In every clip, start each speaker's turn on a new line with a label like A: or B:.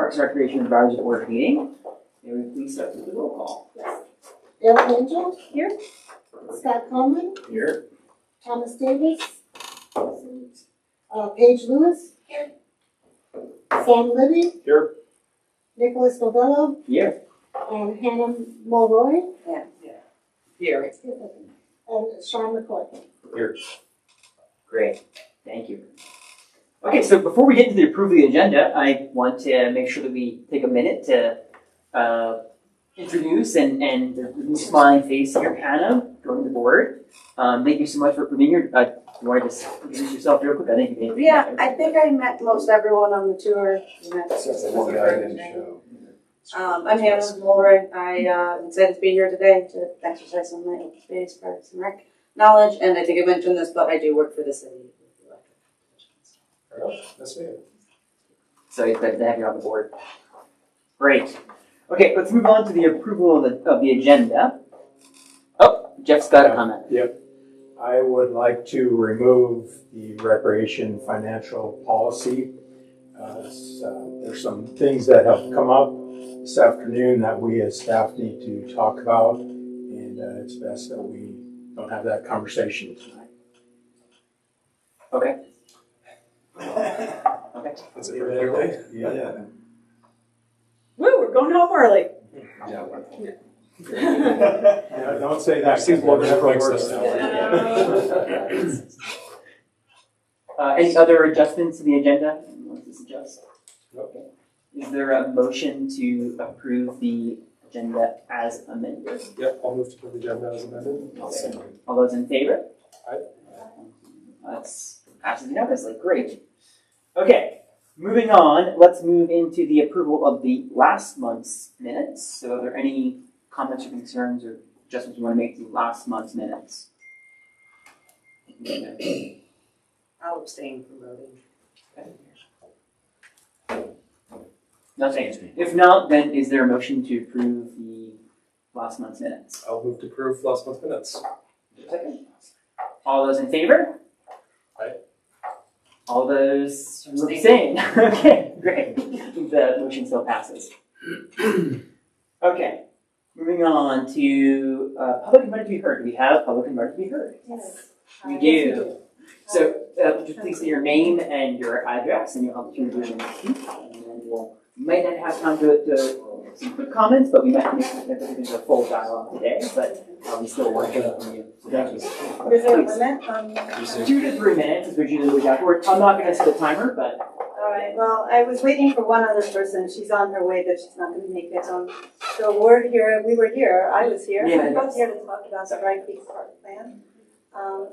A: Parks and Recreation Advisory Board meeting. May we please start with the roll call?
B: Eric Angel.
C: Here.
B: Scott Coleman.
A: Here.
B: Thomas Davis. Paige Lewis.
C: Here.
B: Sam Libby.
D: Here.
B: Nicholas Novello.
A: Here.
B: And Hannah Mulroy.
A: Here.
B: And Sean McCoy.
D: Here.
A: Great, thank you. Okay, so before we get into the approval of the agenda, I want to make sure that we take a minute to introduce and the new smiling face here, Hannah, going to the board. Thank you so much for being here. You want to just introduce yourself real quick? I think you
C: Yeah, I think I met most everyone on the tour. I'm Hannah Mulroy. I'm excited to be here today to exercise some of my open space, parks and rec knowledge. And I think I mentioned this, but I do work for the city.
D: That's me.
A: So excited to have you on the board. Great. Okay, let's move on to the approval of the agenda. Oh, Jeff's got a comment.
D: Yep. I would like to remove the recreation financial policy. There's some things that have come up this afternoon that we as staff need to talk about, and it's best that we don't have that conversation tonight.
A: Okay. Okay.
D: That's it for today? Yeah.
C: Woo, we're going home early.
D: Yeah, don't say that. We'll never work this out.
A: Any other adjustments to the agenda? Anyone want to suggest? Okay. Is there a motion to approve the agenda as amended?
D: Yep, I'll move to put the agenda as amended.
A: All those in favor?
D: Aye.
A: That's passes unanimously. Great. Okay, moving on. Let's move into the approval of the last month's minutes. So, are there any comments or concerns or adjustments you want to make to last month's minutes?
C: I'll abstain from voting.
A: Nothing. If not, then is there a motion to approve the last month's minutes?
D: I'll move to approve last month's minutes.
A: Second. All those in favor?
D: Aye.
A: All those who abstain? Okay, great. The motion still passes. Okay, moving on to public invited to be heard. Do we have public invited to be heard?
B: Yes.
A: We do. So, would you please say your name and your address, and you'll have to do it in the speak, and then we might not have time to some quick comments, but we might make it a full dialogue today, but we still work with you. So thank you.
C: Is there a limit?
A: 2 to 3 minutes is what you usually got. I'm not going to set a timer, but
E: All right, well, I was waiting for one other person. She's on her way, but she's not going to make it. So we're here, we were here, I was here.
A: Yeah.
E: I was here to talk about the Bright Creek Park plan.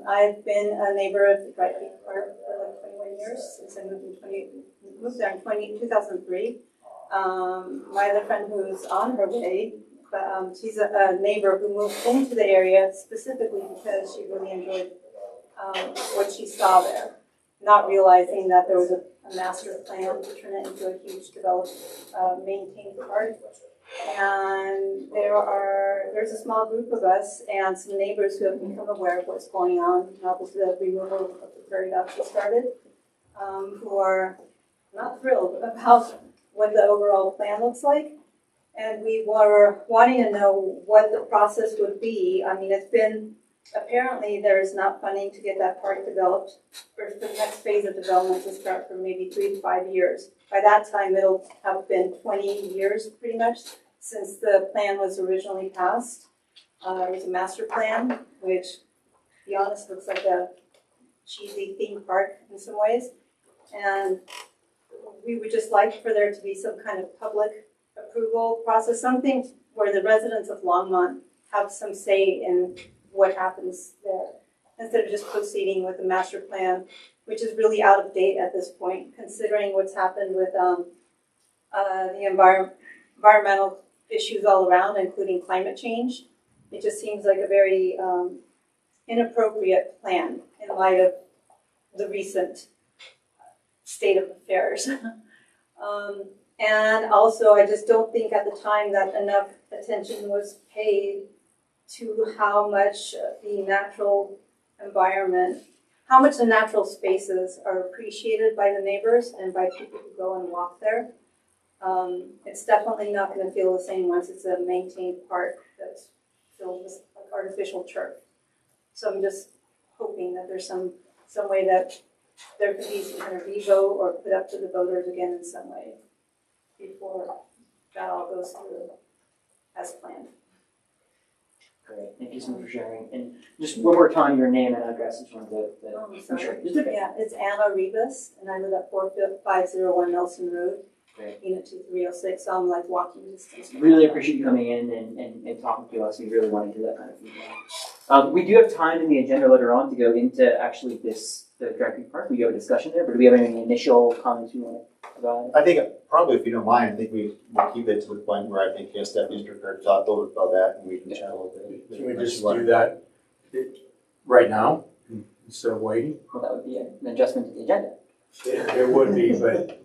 E: I've been a neighbor of the Bright Creek Park for like 21 years since I moved there in 2003. My other friend who's on her way, she's a neighbor who moved into the area specifically because she really enjoyed what she saw there, not realizing that there was a master plan to turn it into a huge developed, maintained park. And there's a small group of us and some neighbors who have become aware of what's going on now that the removal of the prairie dogs has started, who are not thrilled about what the overall plan looks like. And we were wanting to know what the process would be. I mean, apparently there's not funding to get that park developed for the next phase of development to start for maybe 3 to 5 years. By that time, it'll have been 20 years pretty much since the plan was originally passed. It was a master plan, which, to be honest, looks like a cheesy theme park in some ways. And we would just like for there to be some kind of public approval process, something where the residents of Longmont have some say in what happens there, instead of just proceeding with the master plan, which is really out of date at this point, considering what's happened with the environmental issues all around, including climate change. It just seems like a very inappropriate plan in light of the recent state of affairs. And also, I just don't think at the time that enough attention was paid to how much the natural environment, how much the natural spaces are appreciated by the neighbors and by people who go and walk there. It's definitely not gonna feel the same once it's a maintained park that's filled with like artificial turf. So I'm just hoping that there's some way that there could be some kind of revote or put up to the voters again in some way before that all goes through as planned.
A: Great, thank you so much for sharing. And just one more time, your name and address, just wanted to
E: Oh,
A: make
E: sorry.
A: sure. Just okay.
E: Yeah, it's Anna Rivas, and I live at 4501 Nelson Road,
A: Great.
E: unit 2306, so I'm like walking distance.
A: Really appreciate you coming in and talking to us. We really want to do that kind of feedback. We do have time in the agenda later on to go into actually the Dry Creek Park. We do have a discussion there, but do we have any initial comments you want to provide?
F: I think probably, if you don't mind, I think we'll keep it to the point where I think Stephanie's prepared to talk a little bit about that, and we can chat a little bit.
D: Can we just do that right now instead of waiting?
A: Well, that would be an adjustment to the agenda.
D: It would be, but.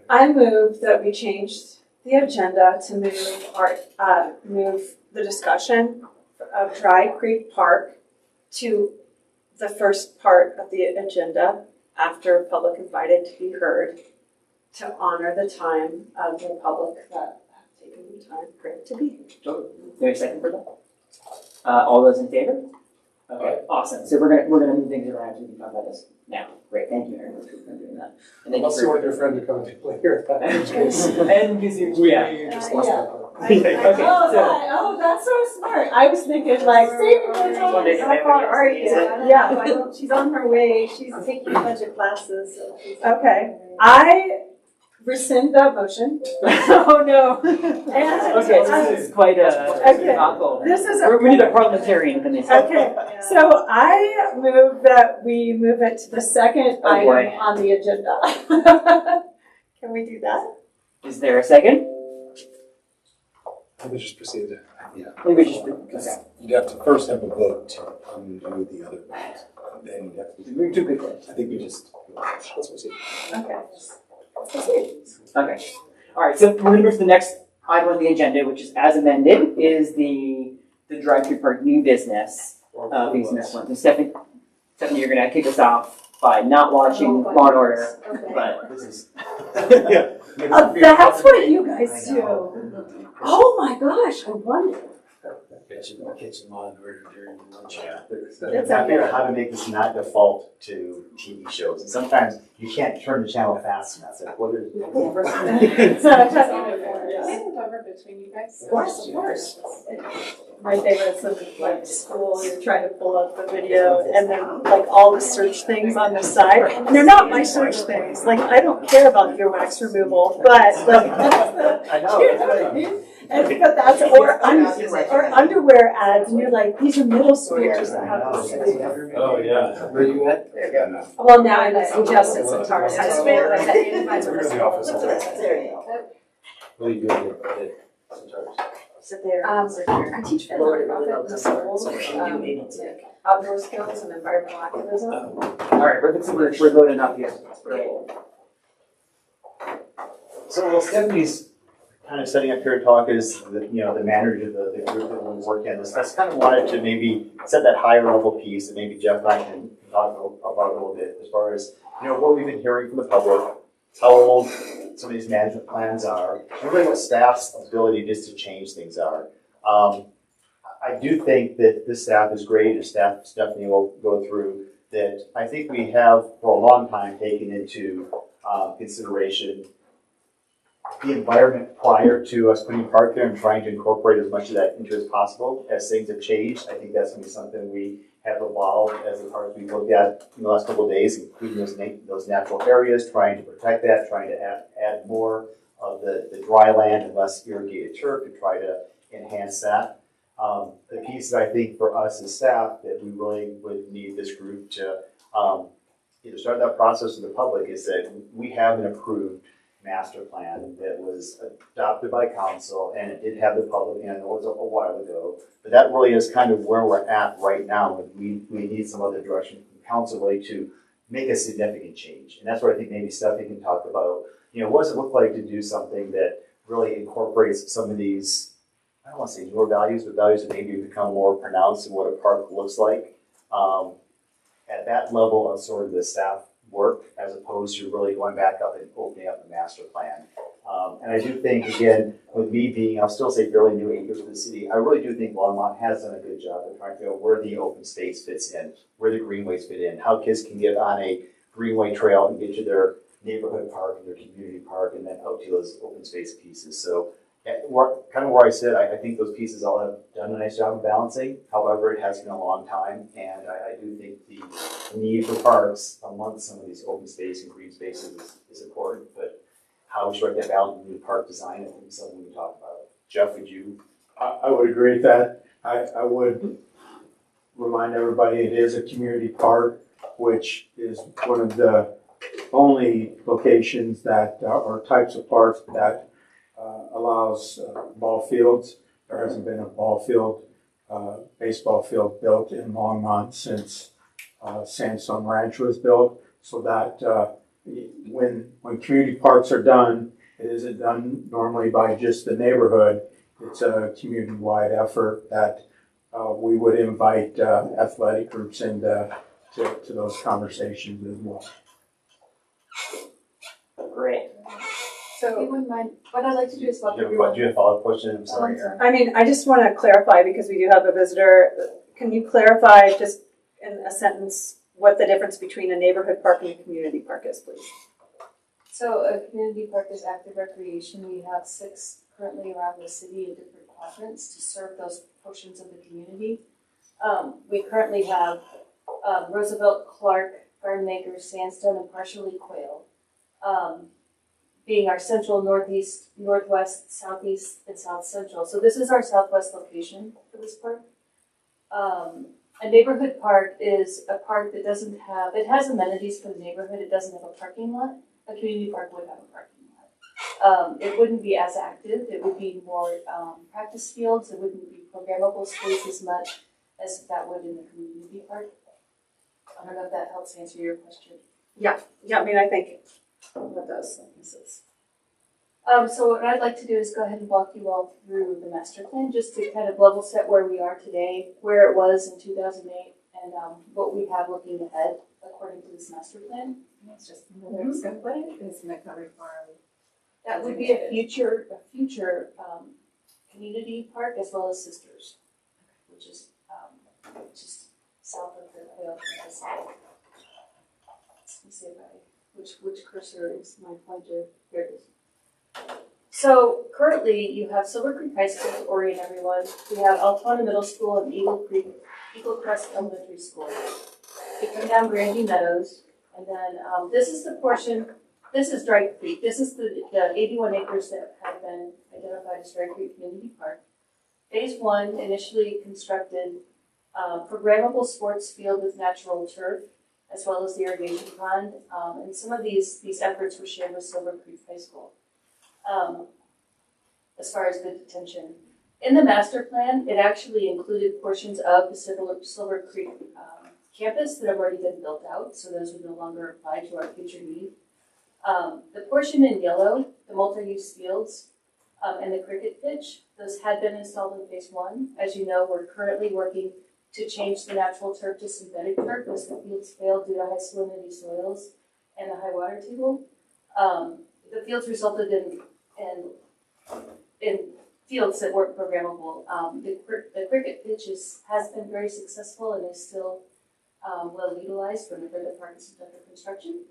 G: I move that we changed the agenda to move the discussion of Dry Creek Park to the first part of the agenda after public invited to be heard, to honor the time of the public that have taken the time to be here.
A: So, maybe a second for that? All those in favor? Okay, awesome. So we're gonna move things around so we can talk about this now. Great, thank you, Aaron, for doing that. And thank
H: Unless
A: you
H: you
A: for
H: want your friend to come to later.
A: and because yeah.
H: Just
G: Yeah.
H: less
A: Okay,
G: Oh, that's so smart. I was thinking like,
A: One day,
G: how far are you? Yeah.
E: She's on her way, she's taking a bunch of classes, so she's.
G: Okay. I rescind that motion.
A: Oh no.
G: And
A: Okay, so this is quite a
G: Okay.
A: debacle.
G: This is
A: We need a parliamentarian come in.
G: Okay, so I move that we move it to the second
A: Oh, boy.
G: item on the agenda. Can we do that?
A: Is there a second?
H: Let me just proceed. Yeah.
A: Maybe just okay.
H: You'd have to first have a vote to undo the other vote. And then you'd have to.
A: Move too quickly.
H: I think we just, let's proceed.
G: Okay.
A: Okay. All right. So we're going to move to the next item on the agenda, which is as amended, is the Dry Creek Park new business. Being some next one. So Stephanie, you're going to kick us off by not watching Law and Order, but
F: This is.
G: That's what you guys do. Oh my gosh, I wonder.
H: Catching law and order during lunch.
G: It's
F: I'm trying to figure out how to make this not default to TV shows, and sometimes you can't turn the channel fast enough. It's like, what is?
G: Cover between you guys. Of course. My favorite is in like school, you're trying to pull up the video and then like all the search things on the side. And they're not my search things. Like I don't care about earwax removal, but like that's the,
F: I know.
G: you know what I mean? And, but that's or underwear ads and you're like, these are middle schoolers that have this.
H: Oh, yeah. Where you at?
G: Well, now I'm in Justice and Tara's high school.
H: We're in the office all day.
G: There you go.
H: What are you doing at Centaurus?
G: Sit there. I teach for-profit in schools, outdoor skills and environmental activism.
A: all right, we're loading up here. Great.
F: So while Stephanie's kind of setting up here to talk as the manager of the group that we work in, I kind of wanted to maybe set that higher level piece, and maybe Jeff and I can talk about a little bit as far as what we've been hearing from the public, how old some of these management plans are, and really what staff's ability just to change things are. I do think that this staff is great, as Stephanie will go through, that I think we have for a long time taken into consideration the environment prior to us putting park there and trying to incorporate as much of that into as possible. As things have changed, I think that's going to be something we have evolved as the parks we've looked at in the last couple of days, including those natural areas, trying to protect that, trying to add more of the dry land and less irrigated turf to try to enhance that. The piece that I think for us as staff that we really would need this group to either start that process with the public is that we have an approved master plan that was adopted by council, and it did have the public, and I know it was a while ago, but that really is kind of where we're at right now, and we need some other direction from council really to make a significant change. And that's what I think maybe Stephanie can talk about. What does it look like to do something that really incorporates some of these, I don't want to say newer values, but values that maybe become more pronounced in what a park looks like at that level of sort of the staff work, as opposed to really going back up and opening up the master plan. And I do think, again, with me being, I'll still say fairly new here to the city, I really do think Longmont has done a good job of trying to figure out where the open space fits in, where the greenways fit in, how kids can get on a greenway trail and get to their neighborhood park and their community park and then out to those open space pieces. So kind of where I sit, I think those pieces all have done a nice job of balancing. However, it has been a long time, and I do think the need for parks amongst some of these open space and green spaces is important, but how we strike that balance in the park design, I think is something we talk about. Jeff, would you?
D: I would agree with that. I would remind everybody it is a community park, which is one of the only locations that, or types of parks that allows ball fields. There hasn't been a baseball field built in Longmont since Sandstone Ranch was built, so that when community parks are done, it isn't done normally by just the neighborhood. It's a community-wide effort that we would invite athletic groups into to those conversations as well.
A: Great.
G: So,
I: You wouldn't mind, what I'd like to do is walk
F: Do you
I: everyone.
F: have a follow-up question? I'm sorry, Aaron.
G: I mean, I just want to clarify because we do have a visitor. Can you clarify just in a sentence what the difference between a neighborhood park and a community park is, please?
I: So a community park is active recreation. We have 6 currently around the city in different quadrants to serve those portions of the community. We currently have Roosevelt, Clark, Garden Acres, Sandstone, and partially Quail. Being our central, northeast, northwest, southeast, and south central. So this is our southwest location for this park. A neighborhood park is a park that doesn't have, it has amenities for the neighborhood, it doesn't have a parking lot. A community park would have a parking lot. It wouldn't be as active, it would be more practice fields, it wouldn't be programmable space as much as that would in the community park. I don't know if that helps answer your question.
G: Yeah, I mean, I think that does.
I: So what I'd like to do is go ahead and walk you all through the master plan, just to kind of level set where we are today, where it was in 2008, and what we have looking ahead according to this master plan.
J: It's just another simply is Montgomery Farm.
I: That would be a future community park as well as Sisters, which is just south of the Quail campus. Let me see if which cursor is my pointer. Here it is. So currently you have Silver Creek High School to orient everyone. We have Altona Middle School and Eagle Crest Elementary School. You come down Grandy Meadows, and then this is the portion. This is Dry Creek. This is the 81 acres that have been identified as Dry Creek Community Park. Phase 1 initially constructed programmable sports field with natural turf, as well as the irrigation pond. And some of these efforts were shared with Silver Creek High School. As far as the detention. In the master plan, it actually included portions of the Silver Creek campus that have already been built out, so those would no longer apply to our future need. The portion in yellow, the multi-use fields, and the cricket pitch, those had been installed in phase 1. As you know, we're currently working to change the natural turf to synthetic turf as the fields failed due to high salinity soils and the high water table. The fields resulted in fields that weren't programmable. The cricket pitch has been very successful and is still well utilized whenever the park is under construction.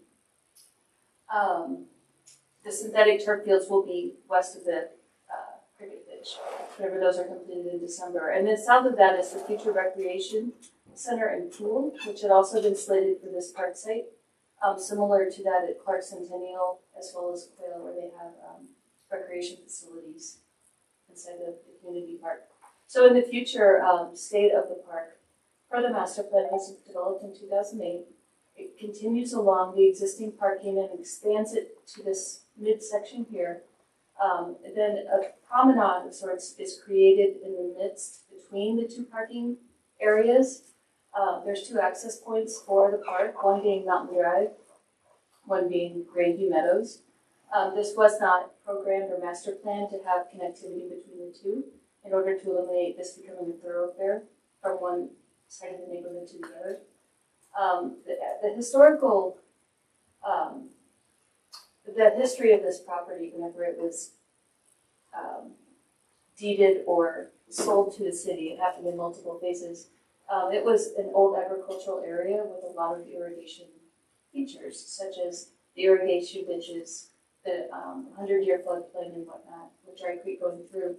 I: The synthetic turf fields will be west of the cricket pitch whenever those are completed in December. And then south of that is the future recreation center and pool, which had also been slated for this park site. Similar to that at Clark Centennial as well as Quail, where they have recreation facilities inside the community park. So in the future state of the park, per the master plan was developed in 2008, it continues along the existing parking and expands it to this midsection here. Then a promenade of sorts is created in the midst between the 2 parking areas. There's 2 access points for the park, one being Mountain Drive, one being Grandview Meadows. This was not programmed or master planned to have connectivity between the 2 in order to eliminate this becoming a thoroughfare from one side of the neighborhood to the other. The historical the history of this property, whenever it was deeded or sold to the city, it happened in multiple phases. It was an old agricultural area with a lot of irrigation features, such as the irrigation ditches, the 100-year floodplain and whatnot, with Dry Creek going through.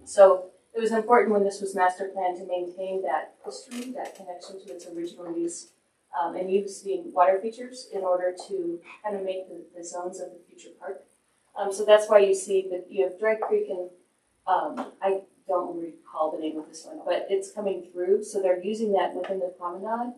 I: So it was important when this was master planned to maintain that history, that connection to its original use, and use the water features in order to kind of make the zones of the future park. So that's why you see that you have Dry Creek and I don't recall the name of this one, but it's coming through. So they're using that within the promenade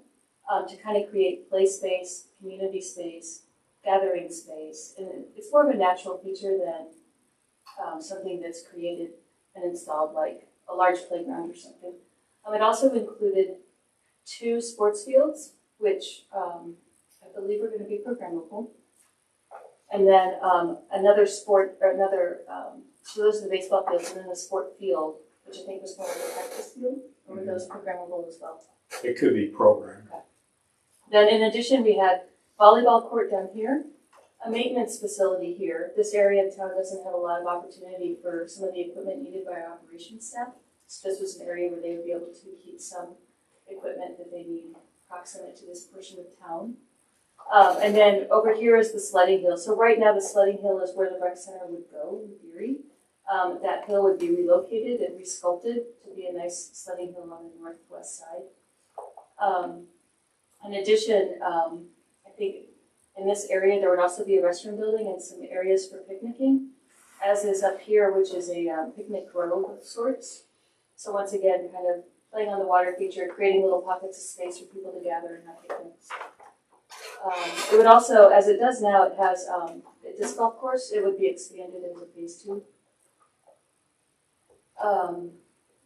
I: to kind of create play space, community space, gathering space. And it's more of a natural feature than something that's created and installed like a large playground or something. It also included 2 sports fields, which I believe are going to be programmable. And then another sport, or another, so those are the baseball fields, and then the sport field, which I think was more of a practice field, or were those programmable as well?
D: It could be programmed.
I: Okay. Then in addition, we had volleyball court down here, a maintenance facility here. This area of town doesn't have a lot of opportunity for some of the equipment needed by our operations staff. So this was an area where they would be able to keep some equipment that they need proximate to this portion of town. And then over here is the sledding hill. So right now the sledding hill is where the rec center would go in theory. That hill would be relocated and resculpted to be a nice sledding hill on the northwest side. In addition, I think in this area there would also be a restroom building and some areas for picnicking, as is up here, which is a picnic grove of sorts. So once again, kind of playing on the water feature, creating little pockets of space for people to gather and have picnics. It would also, as it does now, it has a disc golf course. It would be expanded into phase 2.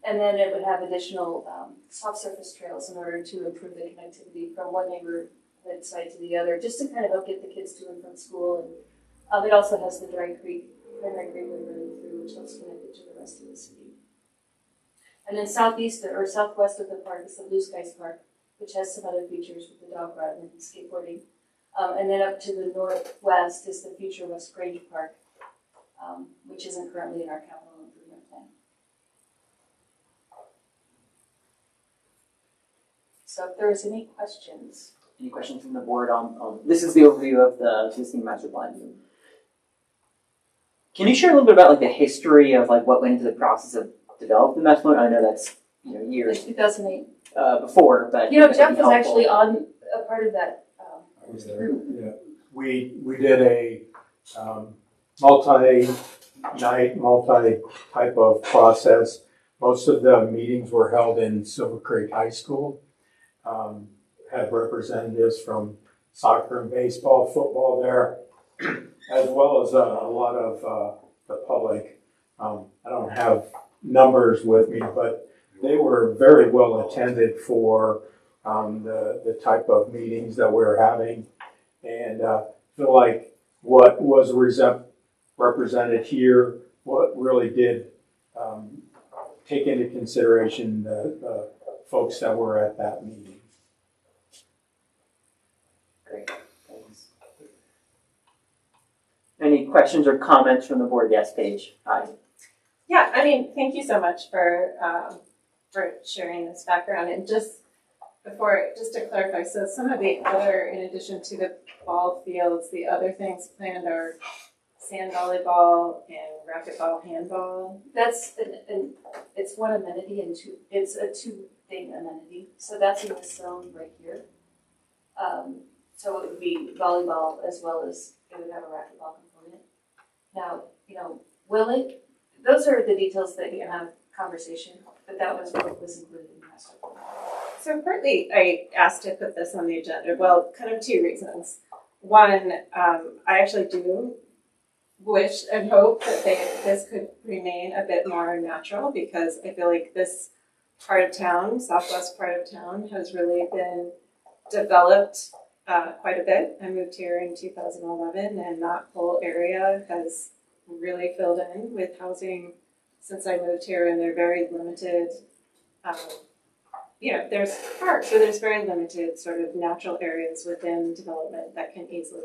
I: And then it would have additional soft surface trails in order to improve the connectivity from one neighborhood side to the other, just to kind of help get the kids to and from school. And it also has the Dry Creek River running through, which helps connect it to the rest of the city. And then southeast or southwest of the park is the Blue Skies Park, which has some other features with the dog run and skateboarding. And then up to the northwest is the future West Grange Park, which isn't currently in our capital improvement plan. So if there's any questions.
A: Any questions from the board on this is the overview of the existing master plan. Can you share a little bit about like the history of like what went into the process of developing the master plan? I know that's years
I: 2008.
A: Before, but
I: Jeff was actually on a part of that.
D: I was there. Yeah, we did a multi-night, multi-type of process. Most of the meetings were held in Silver Creek High School. Had representatives from soccer and baseball, football there, as well as a lot of the public. I don't have numbers with me, but they were very well attended for the type of meetings that we're having. And I feel like what was represented here, what really did take into consideration the folks that were at that meeting.
A: Great, thanks. Any questions or comments from the board? Yes, Paige. Hi.
J: Yeah, I mean, thank you so much for sharing this background. And just to clarify, so some of the other, in addition to the ball fields, the other things planned are sand volleyball and racquetball, handball.
I: That's it's one amenity and it's a 2-thing amenity. So that's in this zone right here. So it would be volleyball as well as it would have a racquetball component. Now, those are the details that you can have conversation, but that was what was included in the master plan.
J: So partly I asked to put this on the agenda, well, kind of 2 reasons. One, I actually do wish and hope that this could remain a bit more natural, because I feel like this part of town, southwest part of town, has really been developed quite a bit. I moved here in 2011, and that whole area has really filled in with housing since I moved here, and they're very limited. There's parks, so there's very limited sort of natural areas within development that can easily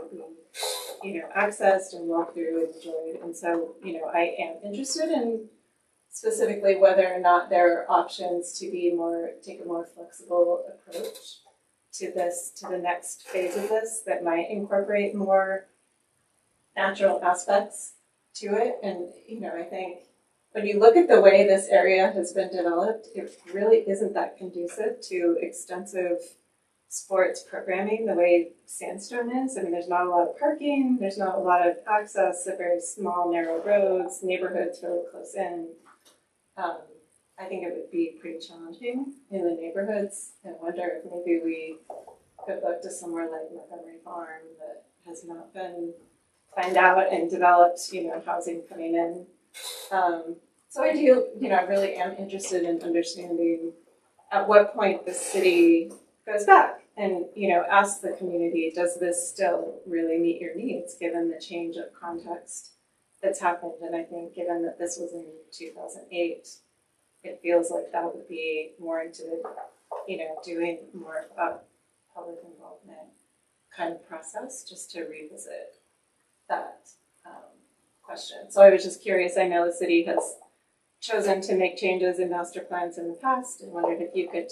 J: be accessed and walked through and enjoyed. And so, I am interested in specifically whether or not there are options to take a more flexible approach to the next phase of this that might incorporate more natural aspects to it. And, I think when you look at the way this area has been developed, it really isn't that conducive to extensive sports programming the way Sandstone is. I mean, there's not a lot of parking, there's not a lot of access, they're very small, narrow roads, neighborhoods really close in. I think it would be pretty challenging in the neighborhoods. I wonder if maybe we could look to somewhere like Montgomery Farm that has not been planned out and developed, housing coming in. So I do, I really am interested in understanding at what point the city goes back and, asks the community, does this still really meet your needs given the change of context that's happened? And I think given that this was in 2008, it feels like that would be warranted, doing more of a public involvement kind of process just to revisit that question. So I was just curious, I know the city has chosen to make changes in master plans in the past and wondered if you could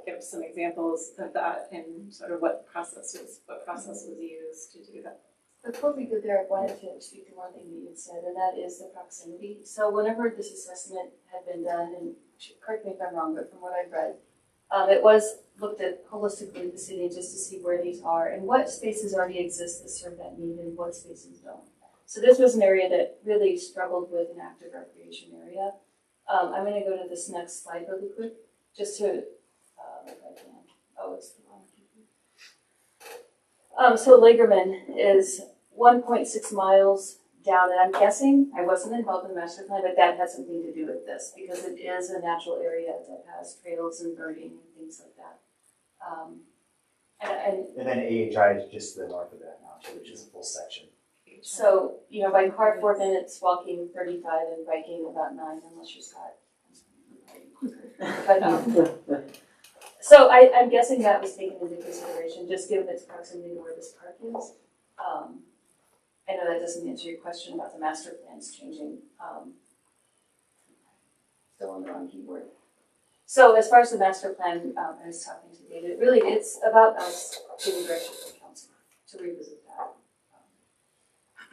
J: give some examples of that and sort of what process was used to do that.
I: Before we go there, I wanted to speak to one thing that you had said, and that is the proximity. So whenever this assessment had been done, and correct me if I'm wrong, but from what I've read, it was looked at holistically at the city just to see where these are and what spaces already exist that serve that need and what spaces don't. So this was an area that really struggled with an active recreation area. I'm going to go to this next slide really quick, just to, if I can. Oh, it's the wrong one. So Lagerman is 1.6 miles down, and I'm guessing, I wasn't involved in the master plan, but that has something to do with this because it is a natural area that has trails and birding and things like that.
F: And then AHI is just to the north of that now, too, which is a full section.
I: So, by car 4 minutes, walking 35, and biking about 9, unless you're Scott. But, so I'm guessing that was taken into consideration, just given its proximity to where this park is. I know that doesn't answer your question about the master plans changing. Still on the wrong keyboard. So as far as the master plan, I was talking to David, really it's about us giving direction to the council to revisit that.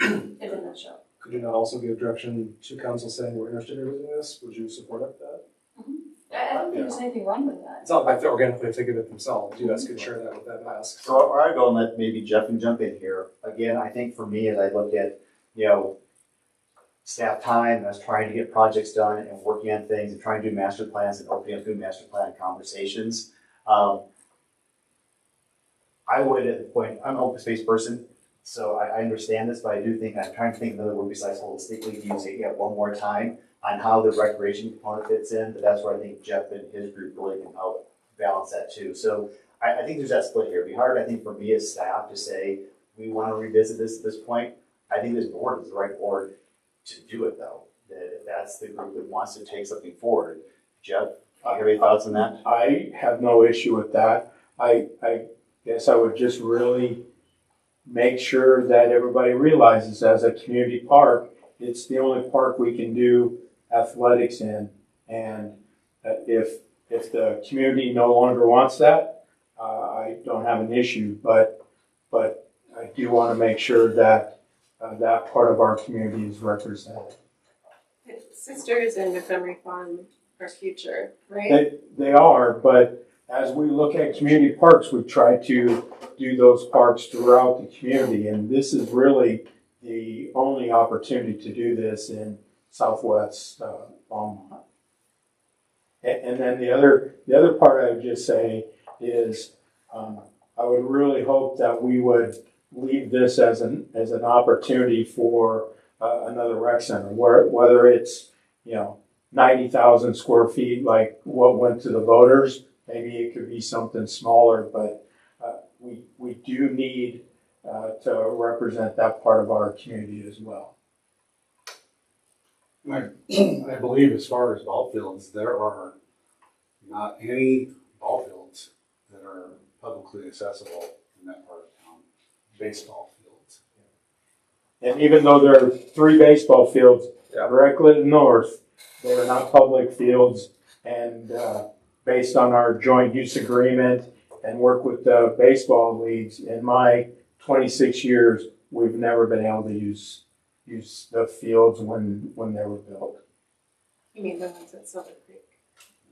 I: In a nutshell.
K: Could you not also give direction to council saying we're interested in revisiting this? Would you support that?
I: I don't think there's anything wrong with that.
K: It's not like they're organically thinking it themselves. You guys could share that with them ask.
F: So where I go, and let maybe Jeff can jump in here. Again, I think for me, as I look at, staff time and us trying to get projects done and working on things and trying to do master plans and opening up good master plan conversations, I would at the point, I'm an open space person, so I understand this, but I do think, I'm trying to think of another word besides holistically, to use it yet one more time on how the recreation component fits in, but that's where I think Jeff and his group really can help balance that too. So I think there's that split here. It'd be hard, I think, for me as staff to say, we want to revisit this at this point. I think this board is the right board to do it though. That that's the group that wants to take something forward. Jeff, do you have any thoughts on that?
D: I have no issue with that. I guess I would just really make sure that everybody realizes as a community park, it's the only park we can do athletics in. And if the community no longer wants that, I don't have an issue, but I do want to make sure that that part of our community is represented.
J: Sisters and Montgomery Farm are future, right?
D: They are, but as we look at community parks, we try to do those parks throughout the community, and this is really the only opportunity to do this in Southwest Longmont. And then the other part I would just say is I would really hope that we would leave this as an opportunity for another rec center, whether it's 90,000 square feet like what went to the voters. Maybe it could be something smaller, but we do need to represent that part of our community as well.
K: I believe as far as ball fields, there are not any ball fields that are publicly accessible in that part of town. Baseball fields.
D: And even though there are 3 baseball fields directly to the north, they are not public fields. And based on our joint use agreement and work with the baseball leagues, in my 26 years, we've never been able to use the fields when they were built.
G: You mean the ones at Silver Creek?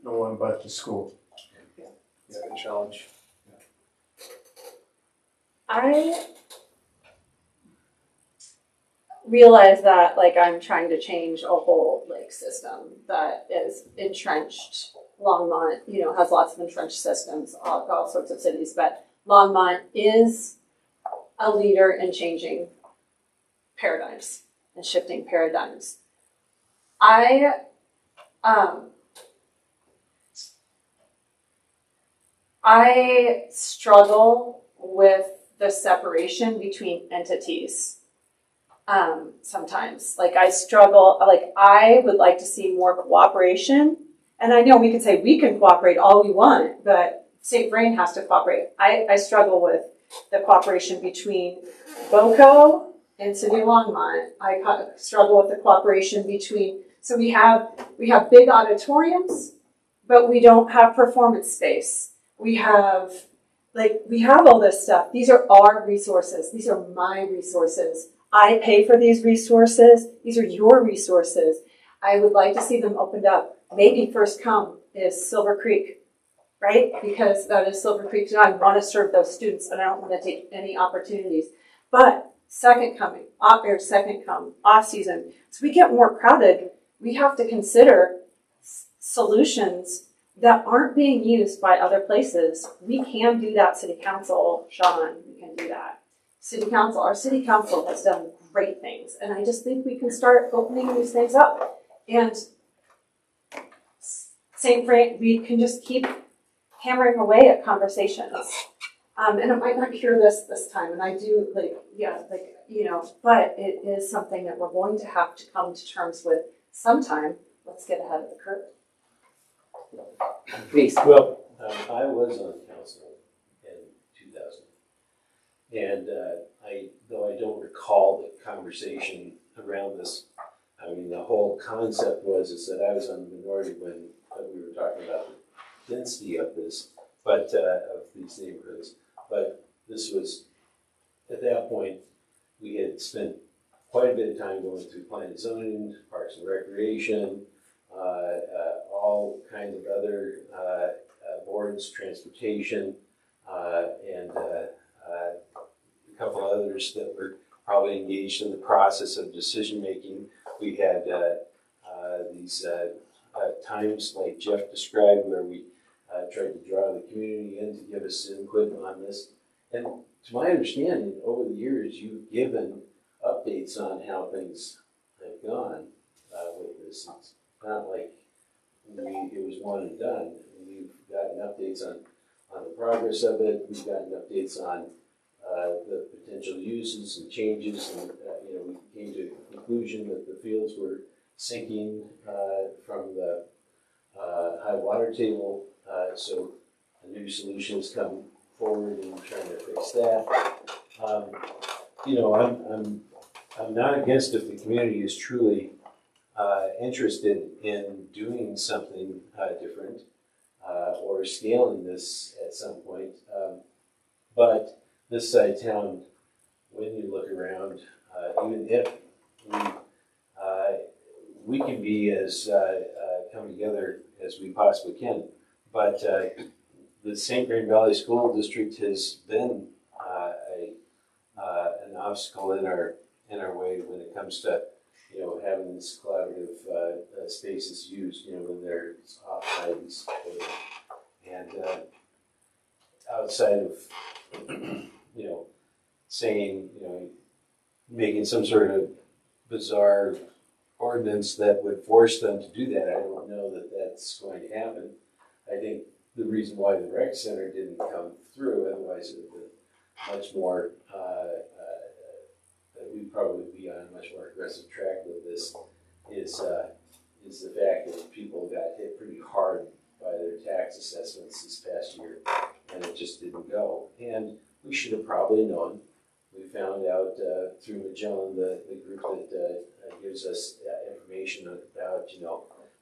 D: No one but the school.
H: It's been a challenge.
G: I realize that like I'm trying to change a whole like system that is entrenched. Longmont, has lots of entrenched systems, all sorts of cities, but Longmont is a leader in changing paradigms and shifting paradigms. I struggle with the separation between entities. Sometimes, like I struggle, like I would like to see more cooperation. And I know we could say we can cooperate all we want, but St. Vrain has to cooperate. I struggle with the cooperation between BOCO and City of Longmont. I struggle with the cooperation between, so we have big auditoriums, but we don't have performance space. We have all this stuff. These are our resources. These are my resources. I pay for these resources. These are your resources. I would like to see them opened up. Maybe first come is Silver Creek, right? Because that is Silver Creek. And I want to serve those students and I don't want to take any opportunities. But second come, off season. So we get more crowded. We have to consider solutions that aren't being used by other places. We can do that, City Council, Sean, we can do that. Our City Council has done great things, and I just think we can start opening these things up. And St. Vrain, we can just keep hammering away at conversations. And it might not cure this time, and I do, but it is something that we're going to have to come to terms with sometime. Let's get ahead of the curve.
A: Please.
L: Well, I was on council in 2000, and though I don't recall the conversation around this, I mean, the whole concept is that I was on the minority when we were talking about the density of this, but of these neighborhoods. But this was, at that point, we had spent quite a bit of time going through planning and zoning, parks and recreation, all kinds of other boards, transportation, and a couple others that were probably engaged in the process of decision making. We had these times like Jeff described where we tried to draw the community in to give us input on this. And to my understanding, over the years, you've given updates on how things have gone with this. It's not like it was one and done. We've gotten updates on the progress of it. We've gotten updates on the potential uses and changes. And we came to the conclusion that the fields were sinking from the high water table. So a new solution has come forward in trying to fix that. I'm not against if the community is truly interested in doing something different or scaling this at some point. But this side of town, when you look around, even if we can be as come together as we possibly can, but the St. Vrain Valley School District has been an obstacle in our way when it comes to having this collaborative spaces used, when they're off guidance. And outside of, saying, making some sort of bizarre ordinance that would force them to do that, I don't know that that's going to happen. I think the reason why the rec center didn't come through, otherwise it would be much more, we'd probably be on a much more aggressive track with this, is the fact that people got hit pretty hard by their tax assessments this past year, and it just didn't go. And we should have probably known. We've found out through Magellan, the group that gives us information about,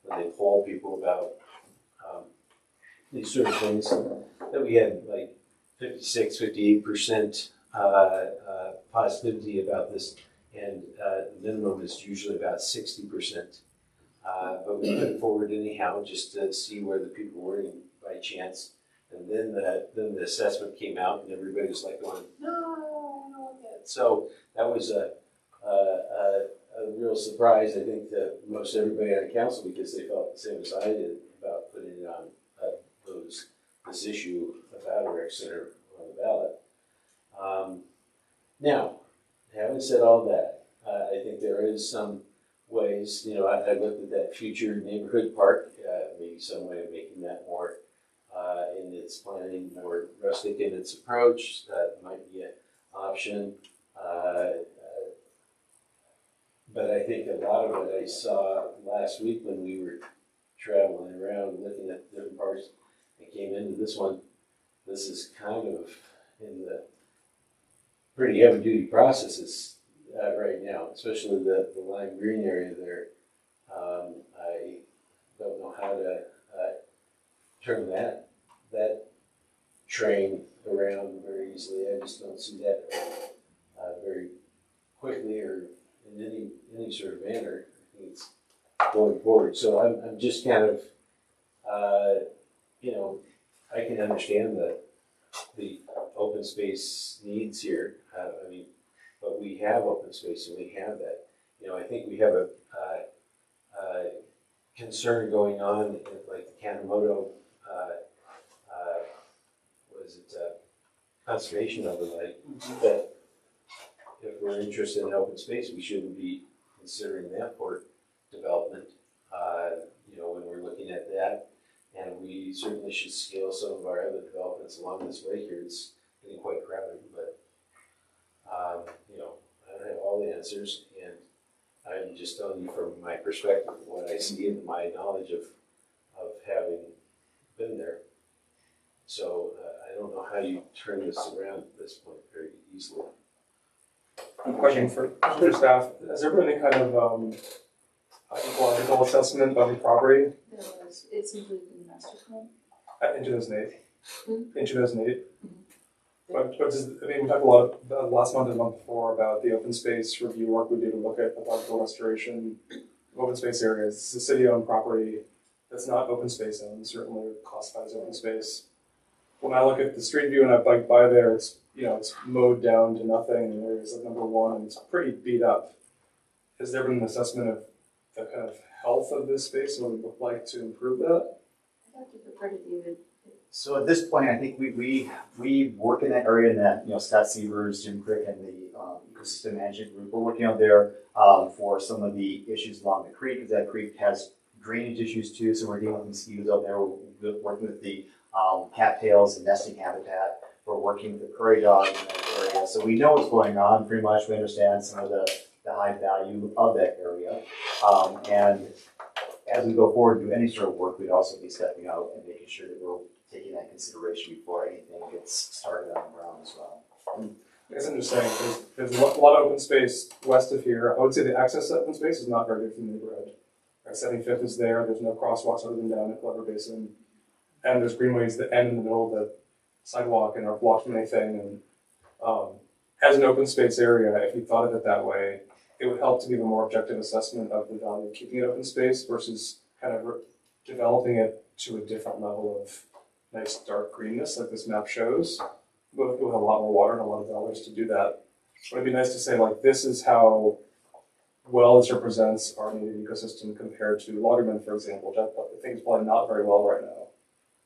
L: when they poll people about these sort of things, that we had like 56, 58% positivity about this, and the minimum is usually about 60%. But we put it forward anyhow, just to see where the people were by chance. And then the assessment came out, and everybody was like going, no, I don't want that. So that was a real surprise, I think, to most everybody on council, because they felt the same as I did about putting it on this issue about a rec center on the ballot. Now, having said all that, I think there is some ways, I looked at that future neighborhood park, maybe some way of making that more in its planning, more rustic in its approach. That might be an option. But I think a lot of what I saw last week when we were traveling around looking at different parks and came into this one, this is kind of in the pretty heavy duty processes right now, especially the lime green area there. I don't know how to turn that train around very easily. I just don't see that very quickly or in any sort of manner. I think it's going forward. So I'm just kind of, I can understand the open space needs here. But we have open space and we have that. I think we have a concern going on in, like the Kanemoto, conservation overlay, that if we're interested in open space, we shouldn't be considering that for development, when we're looking at that. And we certainly should scale some of our other developments along this way here. It's getting quite crowded, but I don't have all the answers, and I'm just telling you from my perspective what I see and my knowledge of having been there. So I don't know how you turn this around at this point very easily.
M: A question for staff. Has there been any kind of ecological assessment of the property
I: It's included in the master plan.
M: in 2008?
I: Hmm?
M: In 2008? But we talked a lot last month and the month before about the open space review work we do to look at ecological restoration of open space areas. It's a city-owned property that's not open space owned, certainly classified as open space. When I look at the street view and I bike by there, it's mowed down to nothing in areas like number one, and it's pretty beat up. Has there been an assessment of the kind of health of this space and what it would look like to improve that?
I: I'd have to defer to David.
F: So at this point, I think we work in that area, and that Scott Sievers, Jim Crick, and the ecosystem management group, we're working out there for some of the issues along the creek. That creek has drainage issues too, so we're dealing with mosquitoes out there. We're working with the cattails and nesting habitat. We're working with the prairie dog in that area, so we know what's going on pretty much. We understand some of the high value of that area, and as we go forward and do any sort of work, we'd also be stepping out and making sure that we're taking that consideration before anything gets started on the ground as well.
M: I guess I'm just saying, there's a lot of open space west of here. I would say the access to open space is not very good for the neighborhood. 75th is there, there's no crosswalks other than down at Clever Basin. And there's greenways that end in the middle of the sidewalk and are blocked from anything. And as an open space area, if you thought of it that way, it would help to give a more objective assessment of the value of keeping it open space versus kind of developing it to a different level of nice dark greenness like this map shows, with a lot more water and a lot of dollars to do that. But it'd be nice to say, like, this is how well this represents our native ecosystem compared to Loggerman, for example, which I think is probably not very well right now.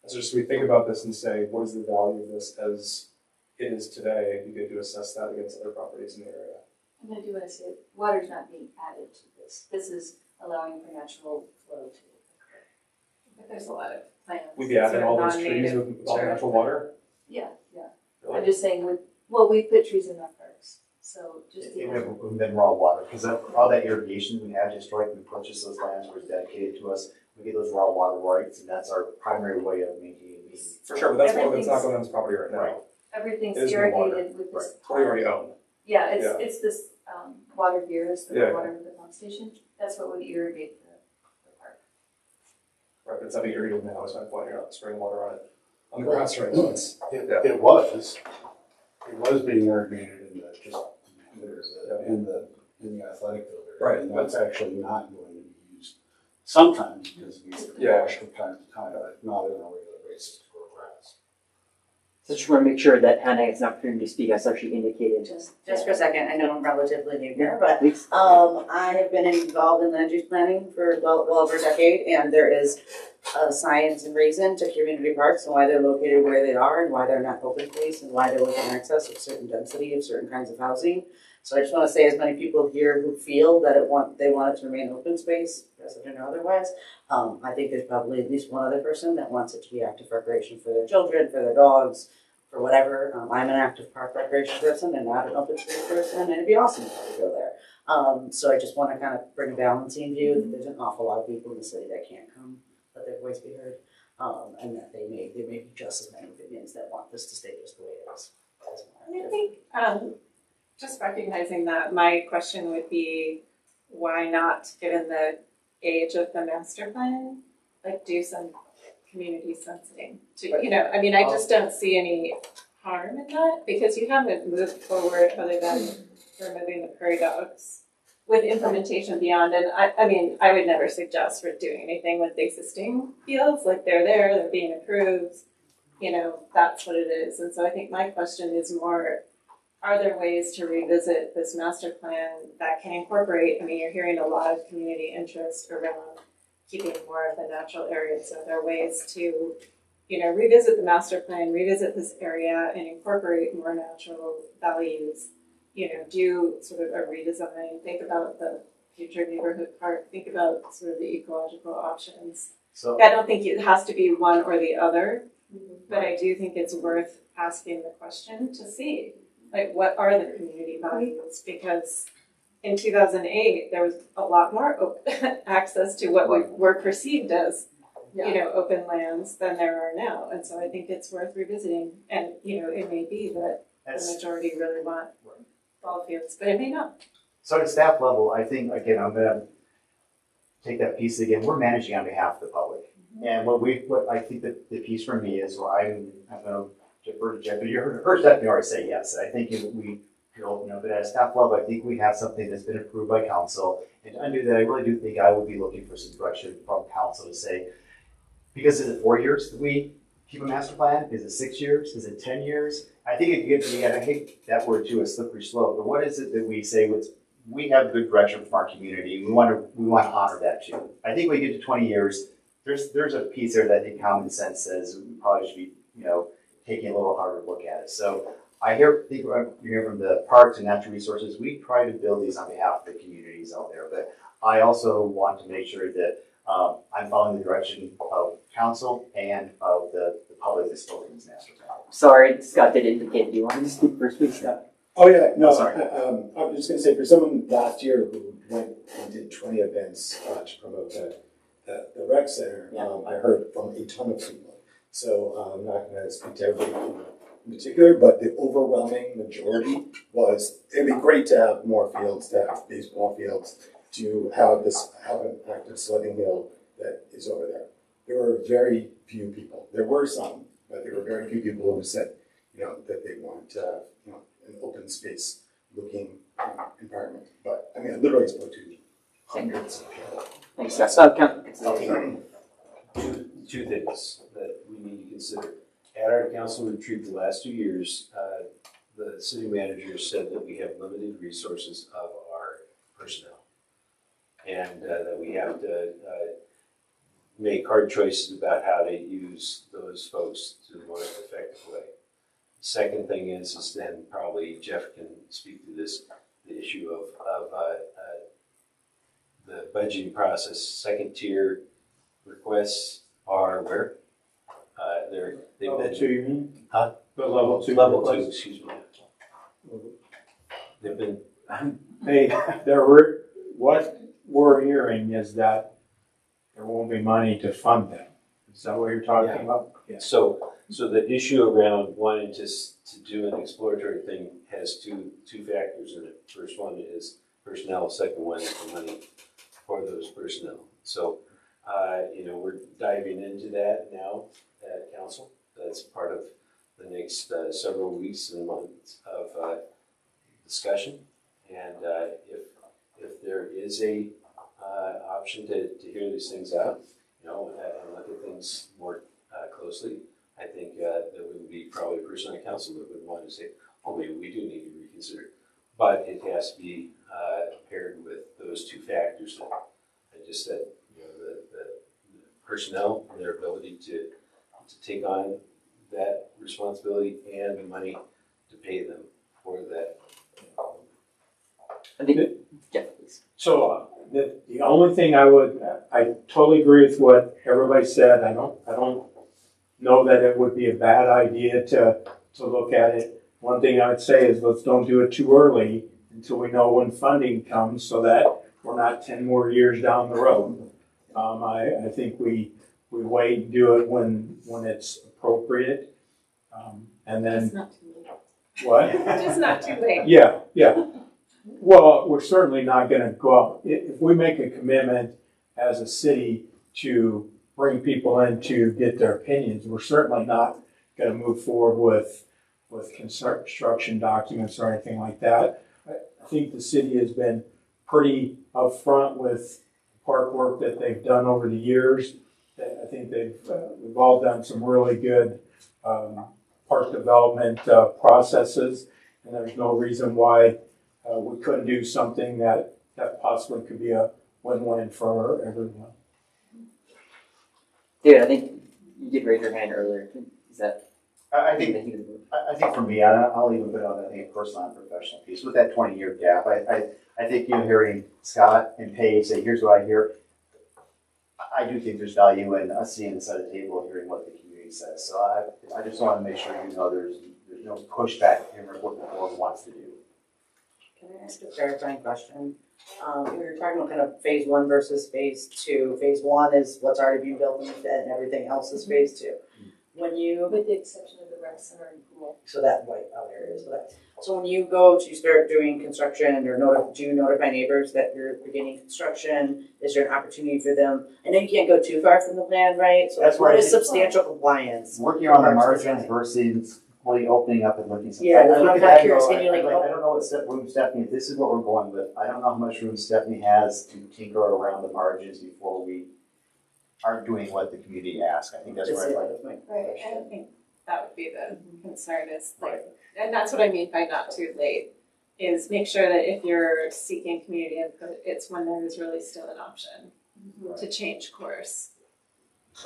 M: And so just we think about this and say, what is the value of this as it is today? You get to assess that against other properties in the area.
I: And I do want to say, water's not being added to this. This is allowing for natural flow to occur.
J: But there's a lot of plants.
M: We'd be adding
J: sort of
M: all those trees
J: non-native,
M: with all the
J: sure.
M: natural water.
I: Yeah.
M: Really?
I: I'm just saying, we put trees in our parks, so just.
F: And then raw water, because all that irrigation we have historically, we purchased those lands were dedicated to us. We get those raw water rights, and that's our primary way of maintaining these.
M: For sure, but that's not going on this property right now.
F: Right.
I: Everything's
M: It is no water.
I: irrigated with this.
M: Right, we already own.
I: Yeah,
M: Yeah.
I: it's this, water here is the
M: Yeah.
I: water in the pump station. That's what would irrigate the park.
M: Right, but it's having irrigated now, so I'm pointing out spraying water on it. On the grass right now, it's, yeah.
K: It was being irrigated in the, in the athletic field area.
M: Right.
K: And that's actually not going to be used sometimes because we
M: Yeah.
K: wash from time to time, but not on a regular basis to grow grass.
A: So just want to make sure that Hannah gets an opportunity to speak, as she indicated.
C: Just for a second, I know I'm relatively new here, but
A: Please.
C: I have been involved in land use planning for well over a decade, and there is a science and reason to community parks and why they're located where they are and why they're not open space and why they're within access of certain density of certain kinds of housing. So I just want to say, as many people here who feel that they want it to remain open space, resident or otherwise, I think there's probably at least one other person that wants it to be active recreation for their children, for their dogs, for whatever. I'm an active park recreation person and not an open space person, and it'd be awesome if I could go there. So I just want to kind of bring a balancing view that there's an awful lot of people in the city that can't come, let their voice be heard, and that there may be just as many opinions that want this to stay just the way it is.
J: I think, just recognizing that, my question would be, why not, given the age of the master plan, like do some community sensing to, I mean, I just don't see any harm in that because you haven't moved forward other than removing the prairie dogs with implementation beyond. And I mean, I would never suggest for doing anything with the existing fields, like they're being approved, that's what it is. And so I think my question is more, are there ways to revisit this master plan that can incorporate, I mean, you're hearing a lot of community interest around keeping more of the natural areas. So there are ways to, revisit the master plan, revisit this area and incorporate more natural values, do sort of a redesign, think about the future neighborhood park, think about sort of the ecological options.
F: So
J: I don't think it has to be one or the other, but I do think it's worth asking the question to see, like, what are the community values? Because in 2008, there was a lot more access to what were perceived as, open lands than there are now. And so I think it's worth revisiting. And, it may be that the majority really want ball fields, but it may not.
F: So at staff level, I think, again, I'm gonna take that piece again, we're managing on behalf of the public. And what I think that the piece for me is, I'm gonna defer to Jeff, but you heard Stephanie already say yes. I think but at a staff level, I think we have something that's been approved by council. And to undo that, I really do think I would be looking for some direction from council to say, because is it 4 years that we keep a master plan? Is it 6 years? Is it 10 years? I think it gets, I hate that word too, a slippery slope, but what is it that we say we have good direction from our community. We want to honor that too. I think when we get to 20 years, there's a piece there that I think common sense says we probably should be, taking a little harder look at it. So you hear from the parks and natural resources, we try to build these on behalf of the communities out there, but I also want to make sure that I'm following the direction of council and of the public that's spoken in this master plan.
A: Sorry, Scott did indicate. Do you want to speak first, please, Scott?
H: Oh, yeah, no,
F: Sorry.
H: I was just gonna say, for someone last year who went and did 20 events to promote the rec center, I heard from a ton of people. So I'm not gonna speak to everybody in particular, but the overwhelming majority was, it'd be great to have more fields, to have baseball fields, to have an active sledding hill that is over there. There were very few people. There were some, but there were very few people who said, that they want, an open space looking environment. But I mean, I literally spoke to hundreds of people.
A: Thanks, Scott.
L: Two things that we need to consider. At our council retreat the last 2 years, the city manager said that we have limited resources of our personnel. And that we have to make hard choices about how to use those folks to the most effective way. The second thing is then probably Jeff can speak to this, the issue of the budgeting process. Second tier requests are where? They've
D: Level
L: been,
D: 2, you mean?
L: Huh?
D: The level 2.
L: Level 2,
D: request?
L: excuse me. They've been,
D: What we're hearing is that there won't be money to fund them. Is that what you're talking about? Yeah.
L: So the issue around wanting to do an exploratory thing has two factors in it. First one is personnel, second one is the money for those personnel. So, we're diving into that now at council. That's part of the next several weeks and months of discussion. And if there is a option to hear these things out, and look at things more closely, I think there would be probably a person on council that would want to say, oh, maybe we do need to reconsider. But it has to be paired with those two factors that I just said, the personnel and their ability to take on that responsibility and the money to pay them for that.
A: I think, yeah, please.
D: So the only thing I totally agree with what everybody said. I don't know that it would be a bad idea to look at it. One thing I would say is let's don't do it too early until we know when funding comes so that we're not 10 more years down the road. I think we wait and do it when it's appropriate. And then
J: It's not too late.
D: what?
J: Just not too late.
D: Yeah. Well, we're certainly not going to go out. If we make a commitment as a city to bring people in to get their opinions, we're certainly not going to move forward with construction documents or anything like that. I think the city has been pretty upfront with park work that they've done over the years. I think we've all done some really good park development processes, and there's no reason why we couldn't do something that possibly could be a win-win for everyone.
A: David, I think you did raise your hand earlier. Is that?
F: I think for me, I'll even put on, a personal and professional piece. With that 20-year gap, I think hearing Scott and Paige say, here's what I hear, I do think there's value in us sitting inside the table and hearing what the community says. So I just want to make sure there's no pushback in what the board wants to do.
C: Can I ask a clarifying question? We were talking about kind of phase 1 versus phase 2. Phase 1 is what's already being built and everything else is phase 2. When you,
I: With the exception of the rec center and pool.
C: so that white out area, so when you go to start doing construction or do you notify neighbors that you're beginning construction? Is there an opportunity for them? I know you can't go too far from the plan, right? So
F: That's
C: what
F: why
C: is
F: I think-
C: substantial compliance?
F: Working on the
C: Parks
F: margins
C: design.
F: versus fully opening up and looking.
C: Yeah,
F: I
C: I'm
F: look at
C: kinda
F: that and
C: curious,
F: go,
C: can you,
F: I don't know what room Stephanie, if this is what we're going with, I don't know how much room Stephanie has to tinker around the margins before we aren't doing what the community asks. I think that's where I'd like to.
J: Right, I don't think that would be the concern is like, and that's what I mean by not too late, is make sure that if you're seeking community input, it's when there is really still an option to change course.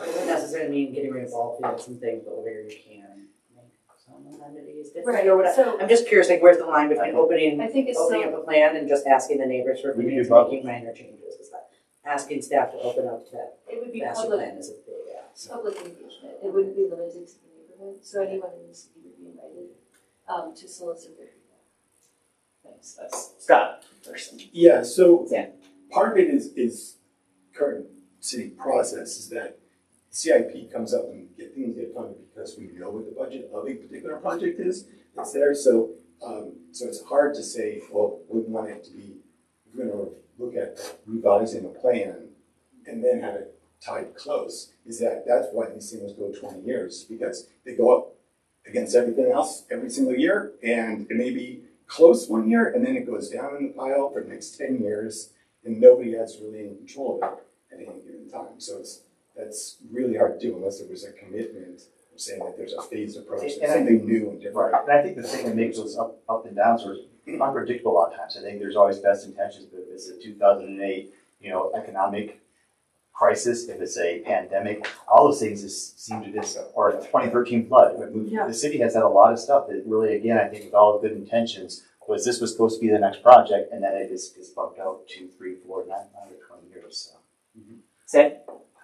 C: It doesn't necessarily mean getting rid of all fields and things, but where you can make some amenities different or whatever.
I: So
C: I'm just curious, like, where's the line between
I: I
C: opening
I: think it's
C: up
I: still,
C: a plan and just asking the neighbors for
F: We can do
C: opinions,
F: both.
C: making minor changes? Is that asking staff to open up that
I: it would be
C: master
I: public,
C: plan is a big ask.
I: public engagement. It wouldn't be limited to the neighborhood, so anyone in the city would be invited to solicit their feedback.
A: Thanks. That's Scott first.
H: Yeah, so
A: Yeah.
H: part of it is current city process is that CIP comes up and things get funded because we know what the budget of a particular project is. It's there, so it's hard to say, well, we want it to be, we're going to look at revising the plan and then have it tied close. That's why these things go 20 years, because they go up against everything else every single year, and it may be close one year, and then it goes down in the pile for the next 10 years, and nobody has really any control of it at any given time. So that's really hard to do unless there was a commitment of saying that there's a phased approach,
F: And
H: something new and different.
F: Right, and I think the thing that makes those up and downs are unpredictable a lot of times. I think there's always best intentions, but if it's a 2008, economic crisis, if it's a pandemic, all those things just seem to or a 2013 flood. The city has had a lot of stuff that really, again, I think with all the good intentions, was supposed to be the next project, and then it just gets bumped out 2, 3, 4, 9, 20 years. So.
A: Say?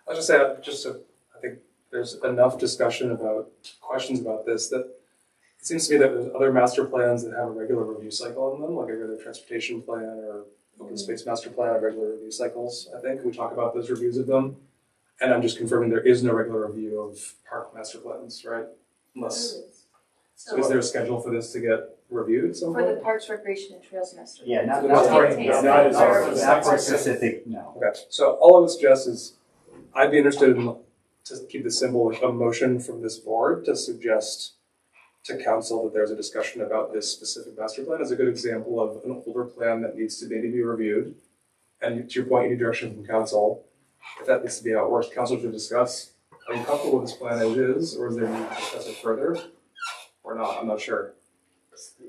M: I'll just say, I think there's enough discussion about questions about this that it seems to me that there's other master plans that have a regular review cycle in them, like a regular transportation plan or open space master plan have regular review cycles. I think we talk about those reviews of them. And I'm just confirming there is no regular review of park master plans, right? Unless, so is there a schedule for this to get reviewed at some
I: For the
M: point?
I: Parks, Recreation, and Trails Master.
F: Yeah, not,
M: So
F: not
M: that's
F: for,
M: already-
F: not,
M: not
F: not
M: for-
F: for, not for specific, no.
M: Okay, so all I would suggest is, I'd be interested in, to keep this simple, like a motion from this board to suggest to council that there's a discussion about this specific master plan as a good example of an older plan that needs to maybe be reviewed. And to your point, you need direction from council. If that needs to be how it works, council should discuss, are you comfortable with this plan as is, or is there need to discuss it further? Or not, I'm not sure.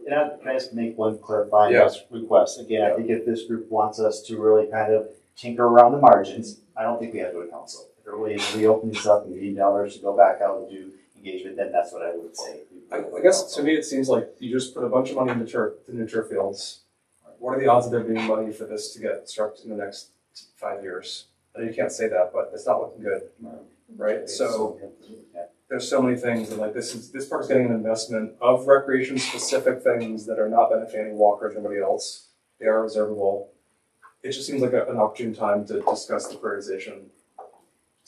F: And can I just make one clarifying
M: Yeah.
F: request? Again, I think if this group wants us to really kind of tinker around the margins, I don't think we have to go to council. If they're willing to reopen this up and we need dollars to go back out and do engagement, then that's what I would say.
M: I guess to me, it seems like you just put a bunch of money into the new turf fields. What are the odds of there being money for this to get struck in the next 5 years? I know you can't say that, but it's not looking good, right? So there's so many things, and like this park's getting an investment of recreation specific things that are not benefiting walkers or anybody else. They are reservable. It just seems like an opportune time to discuss the prioritization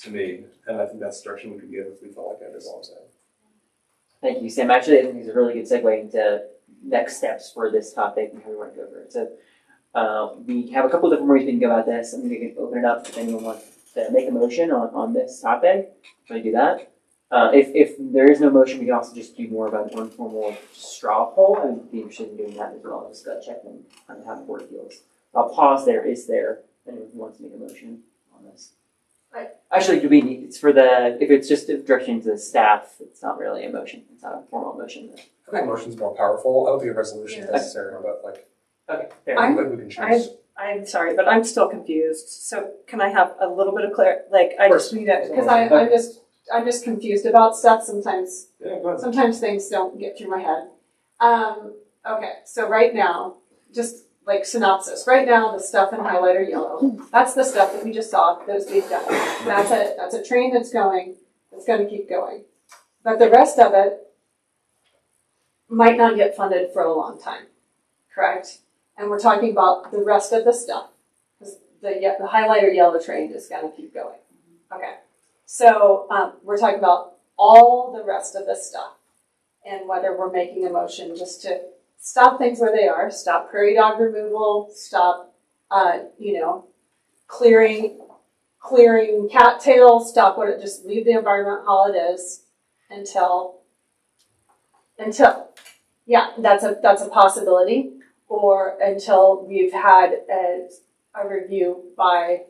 M: to me, and I think that's the direction we could give if we felt like it, is all I'm saying.
A: Thank you, Sam. Actually, I think it's a really good segue into next steps for this topic and how we want to go over it. So we have a couple different ways we can go about this. I'm going to open it up if anyone wants to make a motion on this topic. Try to do that. If there is no motion, we can also just do more about an informal straw poll. I would be interested in doing that as well, just to check on how the board feels. I'll pause there. Is there anyone who wants to make a motion on this? Actually, do we need, it's for the, if it's just a direction to the staff, it's not really a motion. It's not a formal motion.
M: I think motion's more powerful. I don't think a resolution is necessary, but like,
A: Okay, fair.
G: I'm-
M: we can choose.
G: I'm sorry, but I'm still confused. So can I have a little bit of like, I just need it, because I'm just confused about stuff sometimes.
M: Yeah, go ahead.
G: Sometimes things don't get through my head. Okay, so right now, just like synopsis, right now, the stuff in highlighter yellow, that's the stuff that we just saw, those we've done. That's a train that's going, that's gonna keep going. But the rest of it might not get funded for a long time, correct? And we're talking about the rest of the stuff. The highlighter yellow train is gonna keep going. Okay, so we're talking about all the rest of the stuff and whether we're making a motion just to stop things where they are, stop prairie dog removal, stop, clearing cattails, stop just leave the environment how it is until, yeah, that's a possibility, or until we've had a review by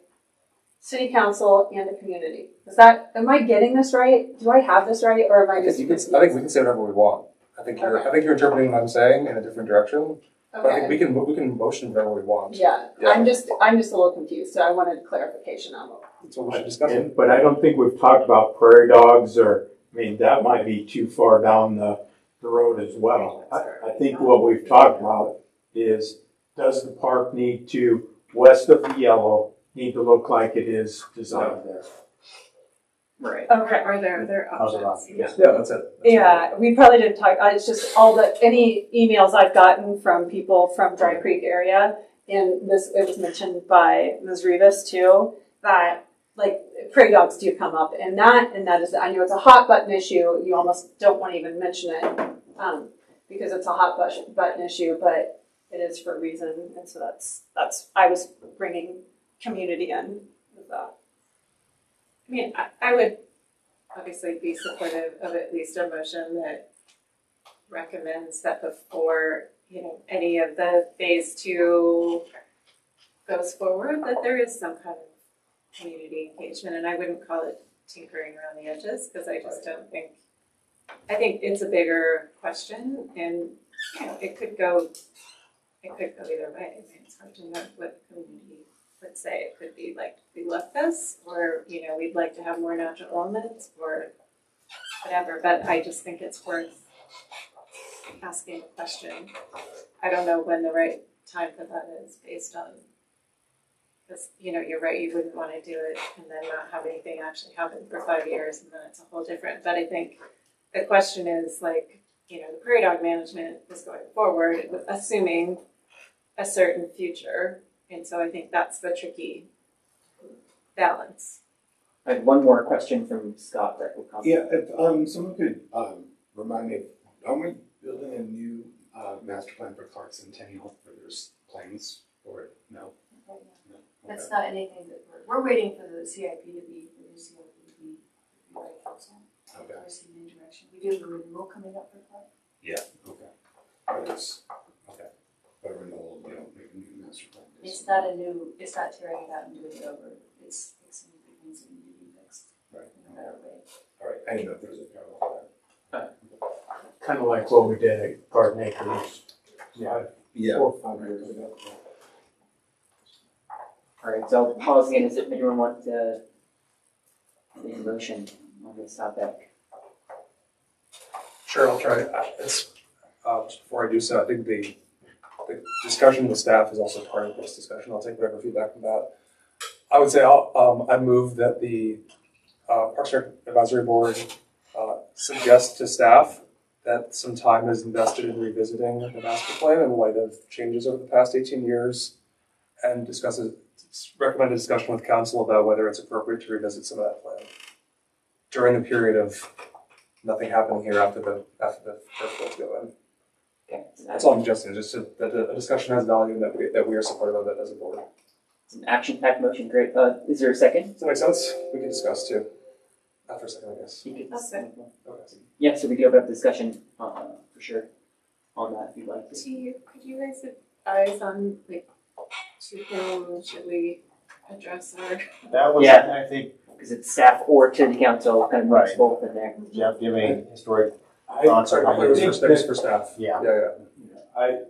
G: city council and the community. Am I getting this right? Do I have this right, or am I just?
M: I think we can say whatever we want. I think you're interpreting what I'm saying in a different direction. But I think we can motion whatever we want.
G: Yeah,
M: Yeah.
G: I'm just a little confused, so I wanted clarification on what.
M: That's what we should discuss.
D: But I don't think we've talked about prairie dogs that might be too far down the road as well. I think what we've talked about is, does the park need to, west of the yellow, need to look like it is designed there?
A: Right.
G: Okay.
J: Are there options?
M: Yeah, that's it.
G: Yeah, we probably didn't talk, it's just any emails I've gotten from people from Dry Creek area, and it was mentioned by Ms. Rivas too, that like prairie dogs do come up, and that is, I know it's a hot button issue, you almost don't want to even mention it, because it's a hot button issue, but it is for a reason, and so that's, I was bringing community in with that.
J: I mean, I would obviously be supportive of at least a motion that recommends that before, any of the phase 2 goes forward, that there is some kind of community engagement, and I wouldn't call it tinkering around the edges, because I just don't think, I think it's a bigger question, and, it could go either way. I mean, it's hard to know what community would say. It could be like, we love this, or, we'd like to have more natural elements, or whatever, but I just think it's worth asking a question. I don't know when the right time for that is, based on, because, you're right, you wouldn't want to do it and then not have anything actually happen for 5 years, and then it's a whole different, but I think the question is like, the prairie dog management is going forward, assuming a certain future. And so I think that's the tricky balance.
A: I had one more question from Scott that will come.
H: Yeah, if, someone could, remind me, aren't we building a new, master plan for Clark's Centennial, where there's plans for it? No? No? Okay.
I: That's not anything that we're waiting for the CIP to be, the new CIP to be reviewed by council.
H: Okay.
I: We're seeing new direction. We do have a renewal coming up for Clark.
H: Okay. But it's, okay. But a renewal, we don't make a new master plan.
I: It's not a new, it's not tearing it out and doing it over. It's fixing the things that need to be fixed
H: Right.
I: in a better way.
H: All right, I didn't know if there was a parallel there.
D: Kind of like what we did at Garden Acres.
H: Yeah.
D: 4 or 5 years ago.
A: All right, so I'll pause again. Does anyone want to make a motion on this topic?
M: Sure, I'll try. It's, just before I do so, I think the discussion with staff is also part of this discussion. I'll take whatever feedback from that. I would say I move that the Parks and Rec Advisory Board suggest to staff that some time is invested in revisiting the master plan in light of changes over the past 18 years and recommend a discussion with council about whether it's appropriate to revisit some of that plan during the period of nothing happening here after the turf fields go in.
A: Okay.
M: That's all I'm suggesting, just that a discussion has value and that we are supportive of it as a board.
A: It's an action-packed motion. Great. Is there a second?
M: Does that make sense? We can discuss too. After a second, I guess.
A: You could-
I: Okay.
M: Okay.
A: Yeah, so we can open up discussion for sure on that if you'd like to.
J: Could you guys advise on like to whom should we address our?
F: That was,
A: Yeah.
F: I think,
A: Because it's staff or to the council, kind of mix
F: Right.
A: both in there.
F: Jeff giving historic
D: I
F: thoughts on how
M: It was
F: you
M: for, that was for staff.
F: Yeah.
M: Yeah.
D: I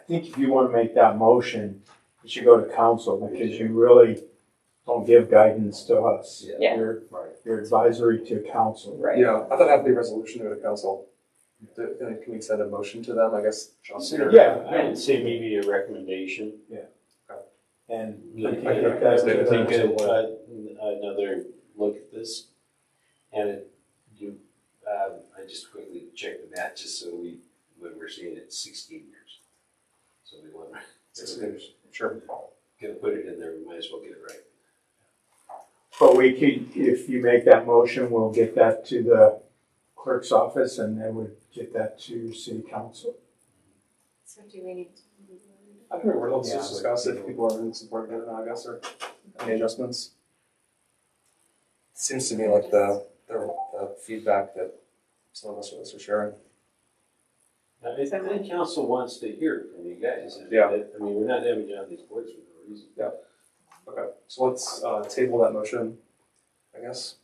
D: think if you want to make that motion, you should go to council because you really don't give guidance to us.
A: Yeah.
D: You're advisory to council.
A: Right.
M: Yeah, I thought that'd be a resolution to the council. Can we send a motion to them, I guess? John?
D: Yeah.
L: I would say maybe a recommendation.
D: And
L: You
D: we
L: know,
D: can get
L: I
D: that to
L: think
D: them.
L: another look at this. And I just quickly checked the math just so when we're seeing it, 16 years. So we want to.
M: 16 years. Sure.
L: Gonna put it in there, we might as well get it right.
D: But we could, if you make that motion, we'll get that to the clerk's office and then we'd get that to city council.
J: So do we need to?
M: I think let's just discuss if people are in support of it or not, I guess, or any adjustments. Seems to me like the feedback that some of us are sharing.
L: Now, I think council wants to hear from you guys.
M: Yeah.
L: I mean, we're not having you on these boards for no reason.
M: Okay, so let's table that motion, I guess.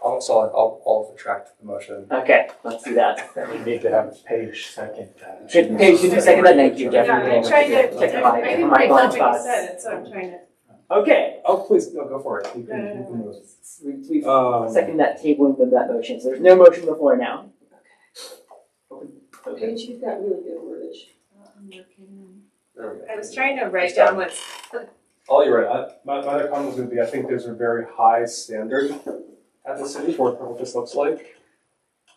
M: I'll retract the motion.
A: Okay, let's do that.
D: We need to have Paige second that.
A: Should Paige, should you second that? Thank you, Jeff.
J: Yeah, I'm trying to,
A: Check
J: I
A: my
J: didn't
A: my
J: write
A: blind
J: down what you
A: spots.
J: said, so I'm trying to.
A: Okay,
M: Oh, please, go for it. You can move.
A: we
M: Um,
A: second that tabling of that motion. So there's no motion before now. Okay.
G: Paige, you've got really good wordage.
J: I'm working
M: There we go.
J: on. I was trying to write down what's.
M: Oh, you're right. My other comment was going to be, I think there's a very high standard at the city for what this looks like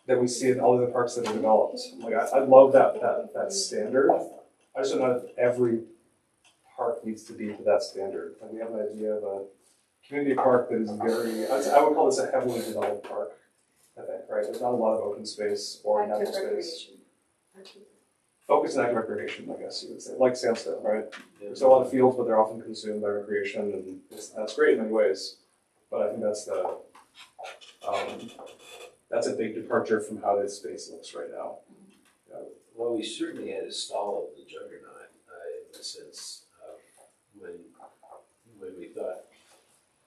M: that we see in all of the parks that are developed. Like, I love that standard. I just don't know if every park needs to be to that standard. Like, we have an idea of a community park that is I would call this a heavily developed park, I think, right? There's not a lot of open space or natural space. Focus on active recreation, I guess you would say, like Sandstone, right? There's a lot of fields, but they're often consumed by recreation, and that's great in many ways. But I think that's a big departure from how this space looks right now.
L: Well, we certainly had a stall of the juggernaut in the sense of when we thought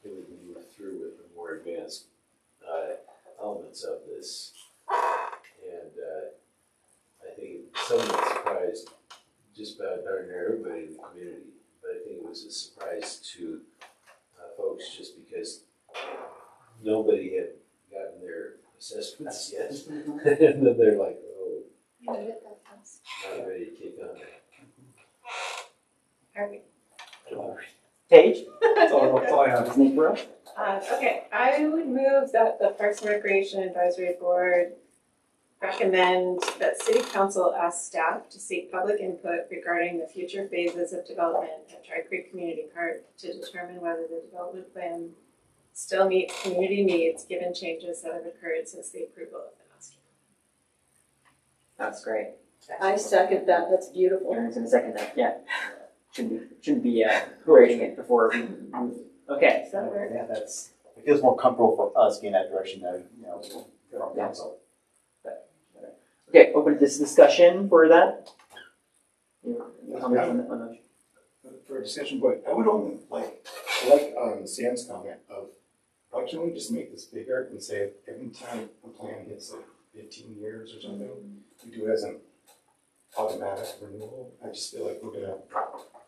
L: it would move through with the more advanced elements of this. And I think somewhat surprised just about darn near everybody in the community, but I think it was a surprise to folks just because nobody had gotten their assessments yet. And then they're like, oh,
I: You did it that fast.
L: not ready to take on that.
J: Are we?
A: Paige,
M: That's all I have.
A: is Nate Burrow?
J: Okay, I would move that the Parks and Recreation Advisory Board recommend that City Council ask staff to seek public input regarding the future phases of development at Dry Creek Community Park to determine whether the development plan still meets community needs given changes that have occurred since the approval of the master
A: That's great.
G: I second that, that's beautiful.
A: Aaron's gonna second that, yeah. Shouldn't be grading it before we move. Okay, so,
F: Yeah, it feels more comfortable for us getting that direction than, from
A: Yeah.
F: council.
A: okay, open this discussion for that. Your comments on the
H: For a discussion, but I would only like Sam's comment of, why can't we just make this bigger and say every time a plan hits like 15 years or something, we do it as an automatic renewal? I just feel like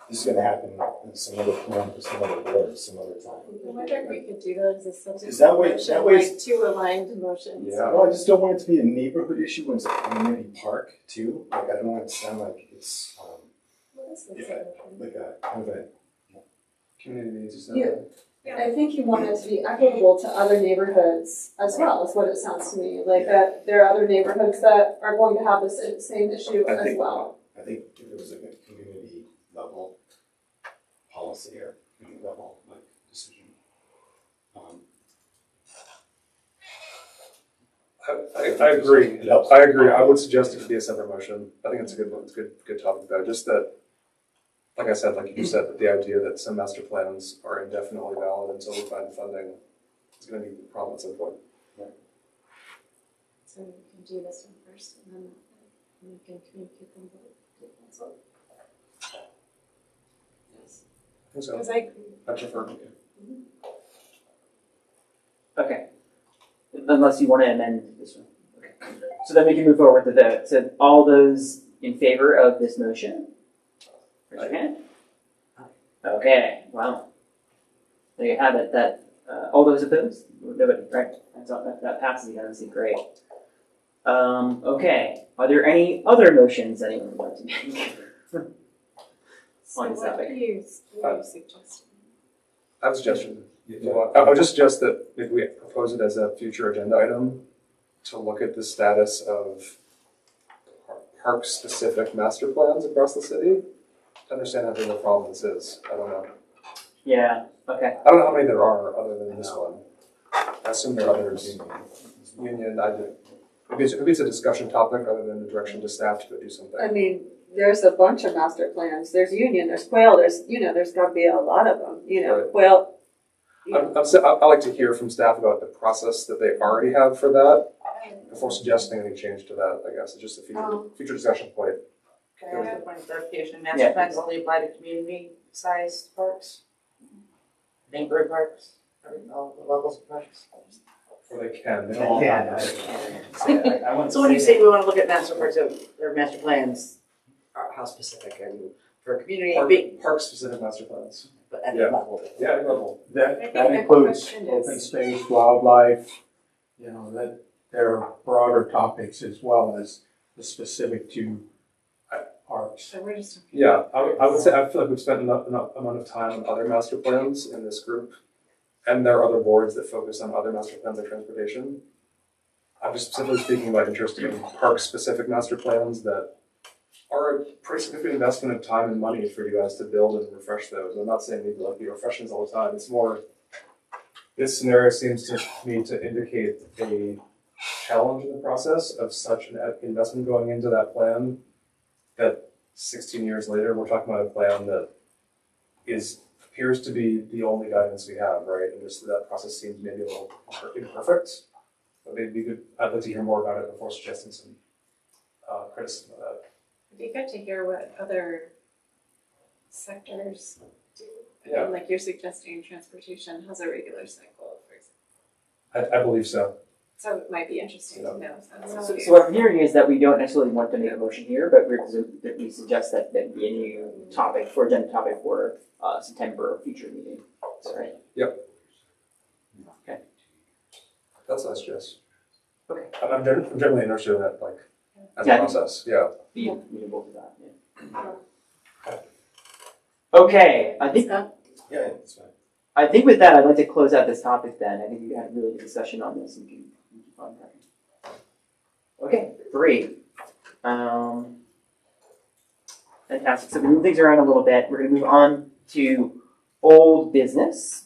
H: this is gonna happen in some other plan for some other board some other time.
J: I wonder if we could do that as a substitute
H: Is that way-
J: motion,
H: that way-
J: like two aligned motions.
M: Yeah.
H: Well, I just don't want it to be a neighborhood issue when it's a community park too. Like, I don't want it to sound like it's
J: What is this?
H: Yeah. like a kind of a
M: Community needs to
G: Yeah. I think you want it to be equitable to other neighborhoods as well, is what it sounds to me. Like that there are other neighborhoods that are going to have the same issue
H: I
G: as
H: think-
G: well.
H: I think if it was like a community level policy or community level decision.
M: I agree.
H: It helps.
M: I agree. I would suggest it to be a separate motion. I think it's a good one. It's a good topic though. Just that, like I said, like you said, that the idea that some master plans are indefinitely valid until we find funding is going to be a problem at some point.
J: So we can do this one first and then we can communicate them both to council. Yes.
M: I think so.
J: Because I agree.
M: I prefer.
A: Okay. Unless you want to amend this one. Okay. So then we can move forward to the vote. So all those in favor of this motion? Raise your hand. Okay, wow. There you have it. All those opposed? Nobody, right? That passes unanimously. Great. Okay. Are there any other motions anyone would like to make?
J: So
A: On this
J: what
A: topic.
J: are you suggesting?
M: I have a suggestion. I would just suggest that if we propose it as a future agenda item, to look at the status of park-specific master plans across the city, to understand how big a problem this is. I don't know.
A: Yeah, okay.
M: I don't know how many there are other than this one. I assume there are others. Union, I did. Maybe it's a discussion topic rather than a direction to staff to go do something.
G: I mean, there's a bunch of master plans. There's Union, there's Quail, there's got to be a lot of them.
M: Right.
G: Quail.
M: I like to hear from staff about the process that they already have for that before suggesting any change to that. I guess it's just a future discussion point.
C: Can I have a point of clarification? Master
A: Yeah.
C: plans only apply to community-sized parks? Neighborhood parks, all the levels of parks?
M: Or they can. They
F: They
M: don't all
F: can,
M: have
F: I wouldn't
C: So when you
F: say
C: say we wanna look at master parks, or master plans, how specific are you? For community, big,
M: Park-specific master plans.
C: but at
M: Yeah.
C: the level.
M: Yeah, I level.
J: I
D: That
J: think my
D: includes
J: question is-
D: open space, wildlife, that there are broader topics as well as the specific to parks.
J: So we're just.
M: Yeah, I would say I feel like we've spent enough amount of time on other master plans in this group, and there are other boards that focus on other master plans like transportation. I'm just specifically speaking about interest in park-specific master plans that are a pretty significant investment of time and money for you guys to build and refresh those. I'm not saying they'd be refreshings all the time. It's more, this scenario seems to me to indicate a challenge in the process of such an investment going into that plan that 16 years later, we're talking about a plan that appears to be the only guidance we have, right? And just that process seems maybe a little imperfect, but maybe I'd like to hear more about it before suggesting some criticism of that.
J: It'd be good to hear what other sectors do.
M: Yeah.
J: Like you're suggesting transportation has a regular cycle, for example.
M: I believe so.
J: So it might be interesting to know if that's
A: So what I'm hearing is that we don't necessarily want to make a motion here, but we suggest that be a new topic for agenda topic for September future meeting. Is that right?
M: That's nice, Jess.
A: Okay.
M: I'm generally interested in that, like, as
A: Yeah.
M: a process, yeah.
A: Be amenable to that, yeah. Okay, I think
H: Yeah, it's fine.
A: with that, I'd like to close out this topic then. I think we had a really good discussion on this and we can keep on talking. Okay, 3. Fantastic. So we move things around a little bit. We're going to move on to old business.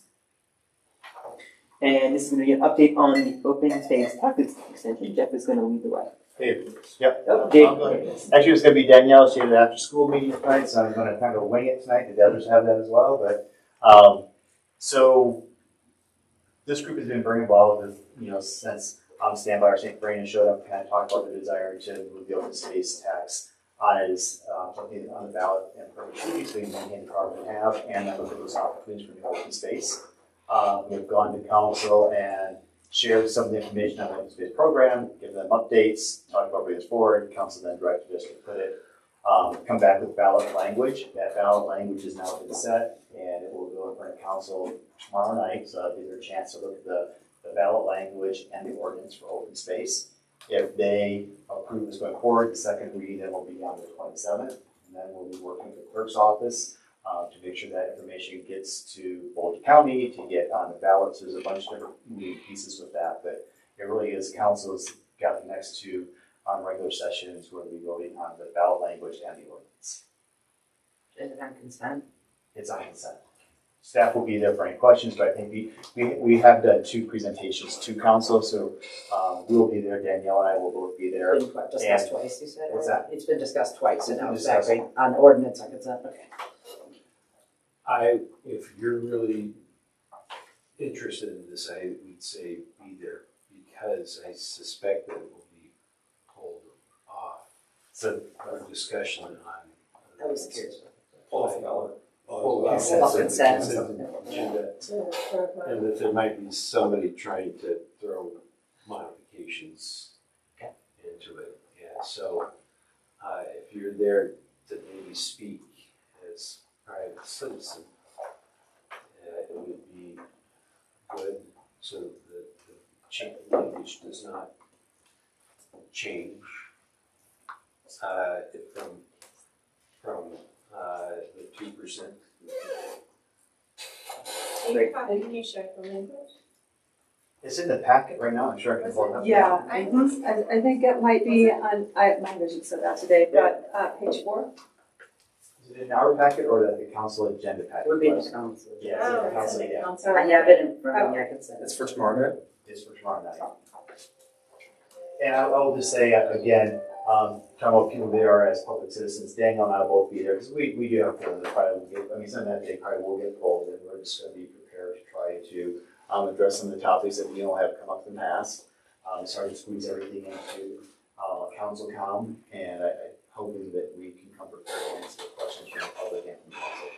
A: And this is going to be an update on the open space tax extension. Jeff is going to lead the way.
F: Dave, yep.
A: Oh, Dave.
F: Actually, it's gonna be Danielle, she had an after-school meeting tonight, so I'm gonna kind of wing it tonight, the others have that as well, but, so this group has been very involved with, since Stand By Our St. Brandon showed up, kind of talked about the desire to move the open space tax on it as something on the ballot and perpetuity, so you maintain the program we have, and then look at those opportunities for new open space. We've gone to council and shared some of the information on the open space program, give them updates, talk about ways forward, council then directed us to put it, come back with ballot language. That ballot language has now been set, and it will go in front of council tomorrow night, so that'll give you a chance to look at the ballot language and the ordinance for open space. If they approve this going forward, the second reading then will be on the 27th, and then we'll be working with the clerk's office to make sure that information gets to Boulder County, to get on the ballots. There's a bunch of different moving pieces with that, but it really is council's got the next two regular sessions where we'll be voting on the ballot language and the ordinance.
C: Is it on consent?
F: It's on consent. Staff will be there for any questions, but I think we have done two presentations to council, so we'll be there. Danielle and I will both be there.
C: It's been discussed twice, you said?
F: What's that?
C: It's been discussed twice, and
F: It's
C: now
F: been
C: it's back
F: discussed.
C: on ordinance on consent, okay.
L: If you're really interested in this, I would say be there, because I suspect that it will be pulled off.
F: So
L: Our discussion on.
C: I was curious.
M: Pull off the ballot.
L: Pull off
C: Consent.
L: agenda. And that there might be somebody trying to throw modifications into it. Yeah, so if you're there to maybe speak as a private citizen, it would be good so that the language does not change from the 2%.
A: Great.
J: Can you share the language?
F: it's in the packet right now. I'm sure I can pull it up.
G: Yeah, I think it might be on, my vision said that today, but page 4.
F: Is it in our packet or the council agenda packet?
C: Would be the council.
F: Yeah, it's in the council, yeah.
C: I have it in front of me, I can send it.
M: It's for tomorrow night.
F: It's for tomorrow night. And I will just say, again, talking about people there as public citizens, Daniel and I will both be there, because we do have to, some of that day probably will get pulled, and we're just gonna be prepared to try to address some of the topics that we know have come up in the past. Starting to squeeze everything into council com, and I hoping that we can come prepared to answer the questions from the public and from council.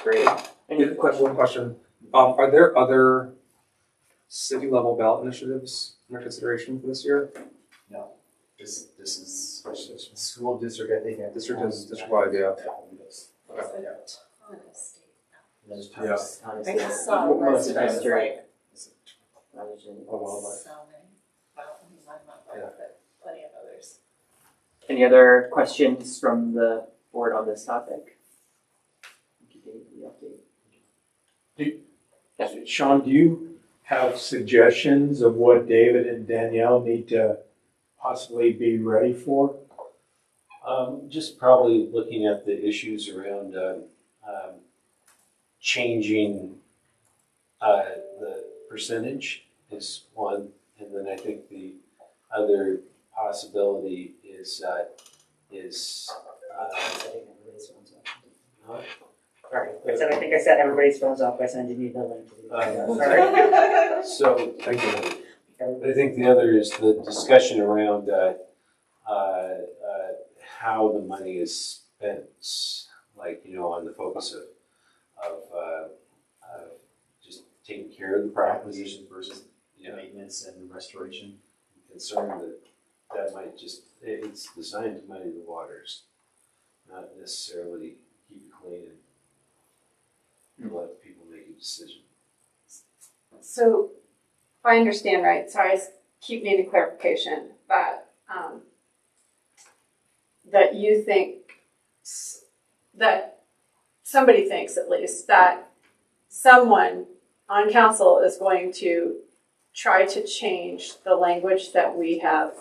A: Great. Any questions?
M: One question. Are there other city level ballot initiatives under consideration for this year?
F: No, this is school district, I think.
M: District is district-wide, yeah.
F: There's
M: Yeah.
F: tons.
C: I just saw a
A: Most
C: list
A: of us
C: of
A: do.
C: like.
J: Plenty of others.
A: Any other questions from the board on this topic? Thank you, Dave, for the update. Yes.
D: Sean, do you have suggestions of what David and Danielle need to possibly be ready for?
L: Just probably looking at the issues around changing the percentage is one, and then I think the other possibility is
C: Sorry, I think I set everybody's phones off by sending you the link. Sorry.
L: so I think the other is the discussion around how the money is spent, like, on the focus of just taking care of the property
F: Acquisition versus maintenance and restoration.
L: I'm concerned that might just, it's designed to muddy the waters, not necessarily keep it clean and let people make a decision.
G: So, if I understand right, sorry, I keep needing clarification, but that you think, that somebody thinks at least, that someone on council is going to try to change the language that we have,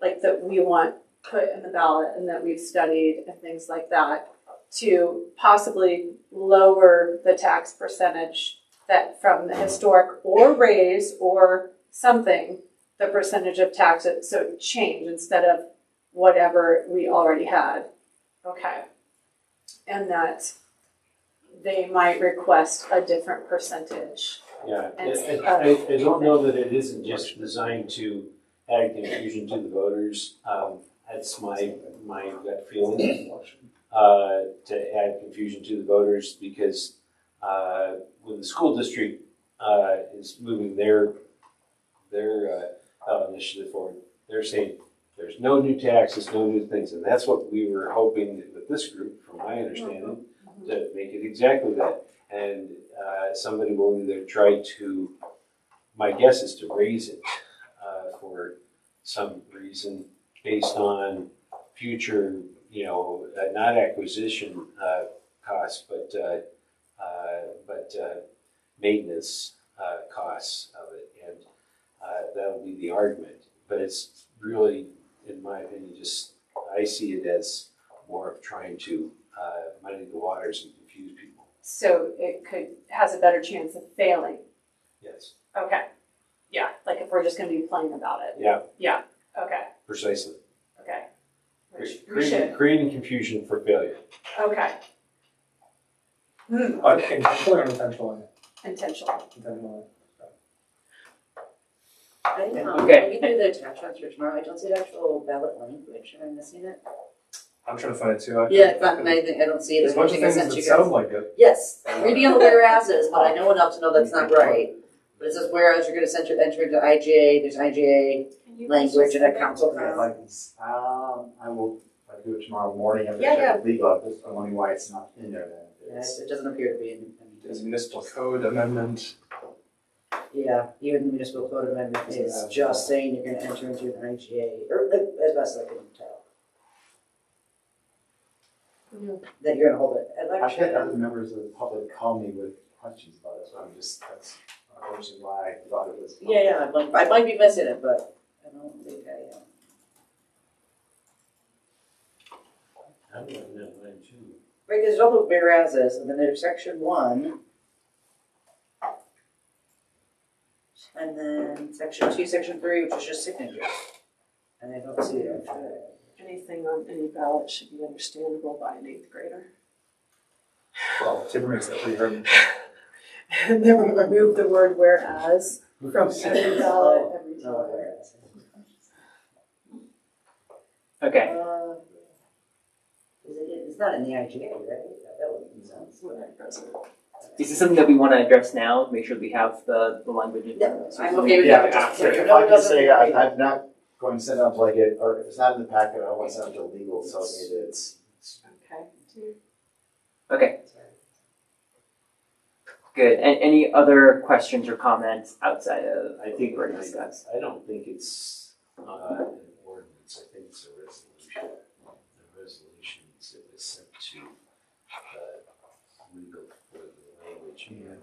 G: like that we want put in the ballot and that we've studied and things like that, to possibly lower the tax percentage that from the historic, or raise or something, the percentage of taxes, so change instead of whatever we already had. Okay. And that they might request a different percentage.
L: Yeah,
G: And-
L: I don't know that it isn't just designed to add confusion to the voters. That's my gut feeling, to add confusion to the voters, because when the school district is moving their initiative forward, they're saying there's no new taxes, no new things, and that's what we were hoping with this group, from my understanding, to make it exactly that. And somebody will either try to, my guess is to raise it for some reason based on future, not acquisition costs, but maintenance costs of it, and that'll be the argument. But it's really, in my opinion, I see it as more of trying to muddy the waters and confuse people.
G: So it has a better chance of failing.
L: Yes.
G: Okay. Yeah, like if we're just gonna be plain about it.
L: Yeah.
G: Yeah, okay,
L: Precisely.
G: okay. We should,
L: Creating confusion for failure.
G: okay,
M: Intentionally or unintentionally?
G: intentional.
M: Intentionally.
A: Okay.
C: We do the tax transfer tomorrow. I don't see the actual ballot language. Am I missing it?
M: I'm trying to find it too.
C: Yeah, but I don't see it.
M: There's a bunch of things that sound like it.
C: Yes, reading all the whereases, but I know enough to know that's not right. But it says whereas you're gonna enter into IGA, there's IGA language and a council.
F: I will do it tomorrow morning after
C: Yeah,
F: check with legal. I'm wondering why it's not in there then.
C: Yes, it doesn't appear to be in.
M: There's a municipal code amendment.
C: Yeah, even the municipal code amendment is just saying you're gonna enter into an IGA, or as best I can tell. That you're gonna hold it.
F: I've had other members of the public call me with questions about it, so that's unfortunately why I thought it was.
C: Yeah, I might be missing it, but I don't think I am.
L: I'm looking at mine too.
C: Right, because there's all the whereases, and then there's section 1. And then section 2, section 3, which is just signatures. And I don't see it.
G: Anything on any ballot should be understandable by an 8th grader.
M: Well, Tabor makes that pretty hard.
G: And then we remove the word whereas from every ballot every time.
A: Okay.
C: It's not in the IGA, right? That would make sense.
A: Is this something that we want to address now? Make sure we have the language in there.
C: I'm okay with
F: Yeah,
C: that.
F: if I can say, I'm not going to send it up like it, or if it's not in the packet, I want to send it to legal, so it's.
G: Okay.
A: Okay. Good. And any other questions or comments outside of
L: I think
A: what we discussed?
L: I don't think it's an ordinance. I think it's a resolution. The resolutions it was sent to legal for the language, and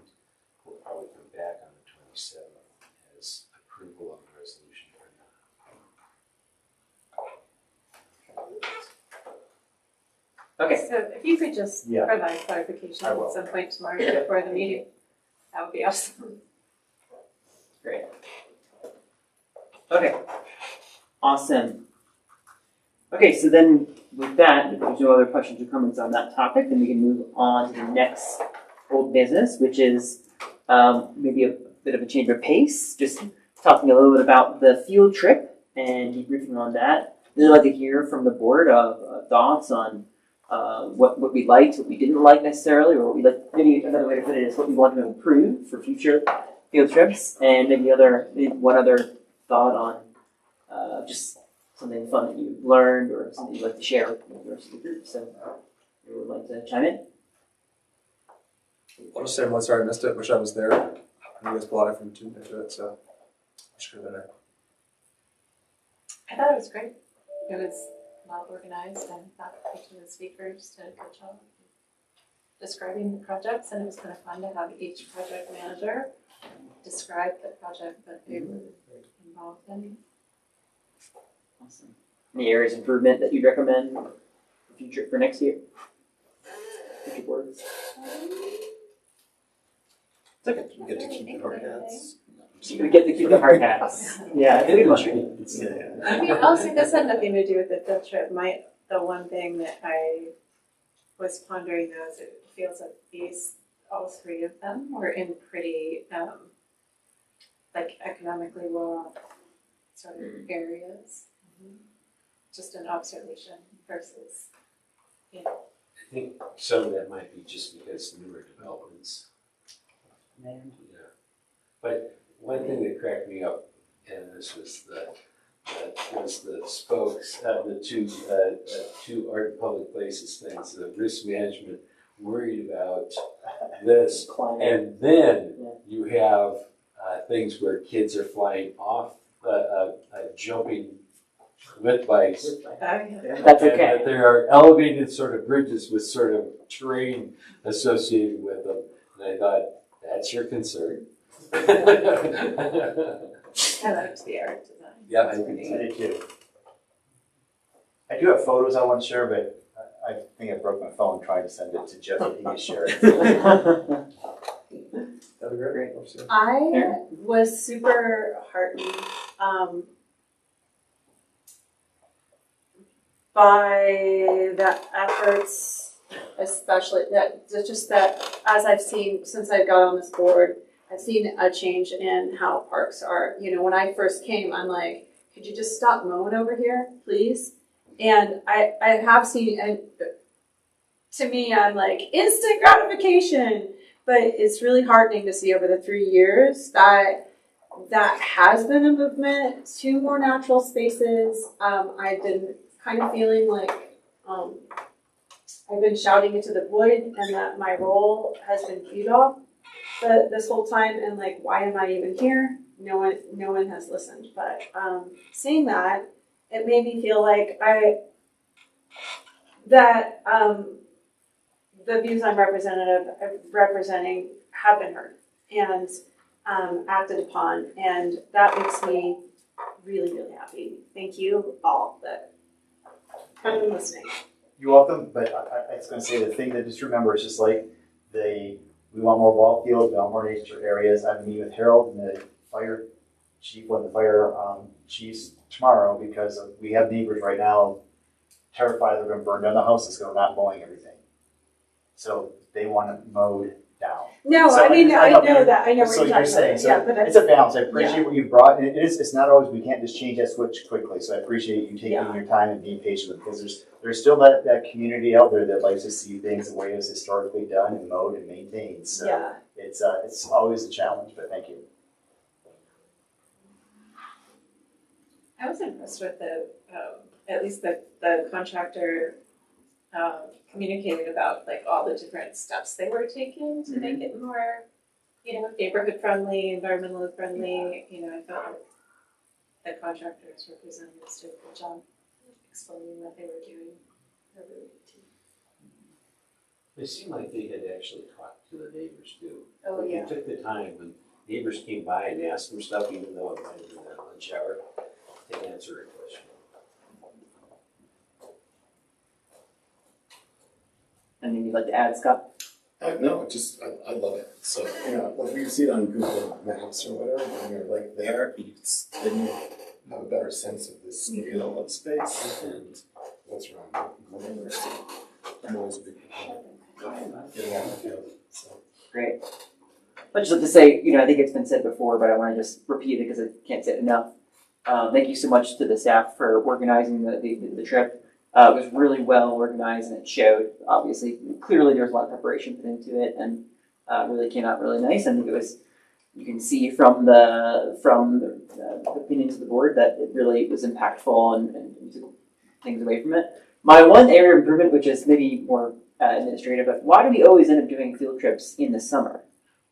L: we'll probably come back on the 27th as approval of the resolution or not.
A: Okay.
J: So if you could just
F: Yeah.
J: provide clarification
F: I
J: at
F: will.
J: some point tomorrow before the meeting, that would be awesome.
A: Great. Okay. Awesome. Okay, so then with that, if there's no other questions or comments on that topic, then we can move on to the next old business, which is maybe a bit of a change of pace, just talking a little bit about the field trip and debriefing on that. I'd like to hear from the board of thoughts on what we liked, what we didn't like necessarily, or what we like. Maybe another way to put it is what we want to improve for future field trips, and maybe one other thought on just something fun that you learned or something you'd like to share with the rest of the group. So, who would like to chime in?
M: I'll just say I'm sorry I missed it. Wish I was there. You guys put a lot of effort into it, so I should have been there.
J: I thought it was great. It was well organized and thought each of the speakers did a good job describing the projects, and it was kind of fun to have each project manager describe the project that they were involved in.
A: Awesome. Any areas of improvement that you'd recommend for next year? future boards?
H: It's okay, we get to keep our hats.
A: We get to keep the hard hats. Yeah, it's a good one.
H: Yeah.
J: I mean, also, this had nothing to do with the field trip. The one thing that I was pondering though is it feels like all three of them were in pretty, like economically well sort of areas. Just an observation versus,
L: I think some of that might be just because newer developments. Yeah. But one thing that cracked me up, and this was the spokes, the two art and public places things, the risk management worried about this. And then you have things where kids are flying off, jumping with bikes.
A: That's
L: And
A: okay.
L: that there are elevated sort of bridges with sort of terrain associated with them. And I thought, that's your concern.
J: I liked the art design.
L: Yeah, I think
F: I did too. I do have photos I want to share, but I think I broke my phone trying to send it to Jeff so he can share it.
M: That'd be great.
G: I was super heartened by the efforts, especially that as I've seen since I got on this board, I've seen a change in how parks are. You know, when I first came, I'm like, could you just stop mowing over here, please? And I have seen, and to me, I'm like, instant gratification. But it's really heartening to see over the 3 years that has been a movement to more natural spaces. I've been kind of feeling like I've been shouting into the void, and that my role has been futile this whole time. And like, why am I even here? No one has listened. But seeing that, it made me feel like the views I'm representing have been heard and acted upon, and that makes me really, really happy. Thank you all that have been listening.
F: You're welcome, but I was going to say the thing that just remember is just like we want more ball fields, we want more nature areas. I'm meeting with Harold and the fire chief, one of the fire chiefs tomorrow, because we have neighbors right now terrified they're going to burn down the houses because we're not mowing everything. So they want it mowed down.
G: No,
F: So
G: I mean, I know
F: you're-
G: that. I know
F: so
G: what you're
F: you're
G: talking
F: saying,
G: about.
F: so
G: Yeah, but
F: it's a balance. I appreciate what you brought, and it's not always, we can't just change that switch quickly, so I appreciate you taking your time and being patient with it, because there's still that community out there that likes to see things the way it was historically done and mowed and maintained, so
G: yeah.
F: it's always a challenge, but thank you.
J: I was impressed with at least the contractor communicated about like all the different steps they were taking to make it more, neighborhood friendly, environmentally friendly. I felt like the contractors representatives did a good job explaining what they were doing.
L: It seemed like they had actually talked to the neighbors too.
J: Oh,
L: Like,
J: yeah.
L: They took the time when neighbors came by and asked them stuff, even though it might have been at lunch hour, to answer a question.
A: Anything you'd like to add, Scott?
H: No, I love it. So, like you see it on Google Maps or whatever, when you're like there, then you have a better sense of the scale of space and what's around it. So, I'm always a big fan of getting out in the field. So.
A: Great. I'd just like to say, I think it's been said before, but I want to just repeat it because I can't say it enough. Thank you so much to the staff for organizing the trip. It was really well organized, and it showed. Obviously, clearly there was a lot of preparation put into it, and really came out really nice. I think it was. You can see from the opinions of the board that it really was impactful and took things away from it. My one area of improvement, which is maybe more administrative, but why do we always end up doing field trips in the summer?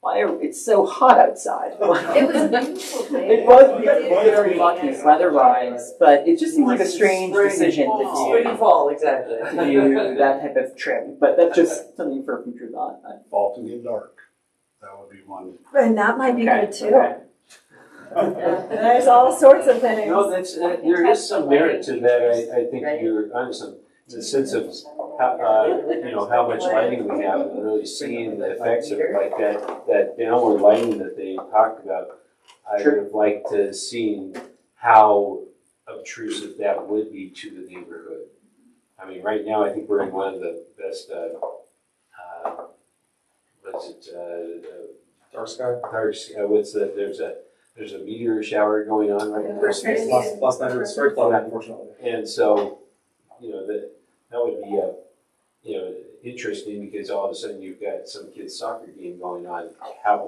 A: It's so hot outside.
I: It was a beautiful day.
A: It was very lucky weather-wise, but it just seems like a strange decision to
C: fall, exactly.
A: do that type of trip. But that's just something for future thought.
K: Fall to get dark. That would be one.
G: And that might be good too.
A: Okay.
G: There's all sorts of things.
L: No, there is some merit to that. I think you're on some. the sense of how, how much lighting we have and really seeing the effects of it, like that downward lighting that they talked about. I would have liked to have seen how obtrusive that would be to the neighborhood. I mean, right now, I think we're in one of the best,
M: Dark sky.
L: There's a meteor shower going on right now.
M: Last night it was very cloudy, unfortunately.
L: And so, that would be, interesting because all of a sudden you've got some kid's soccer game going on.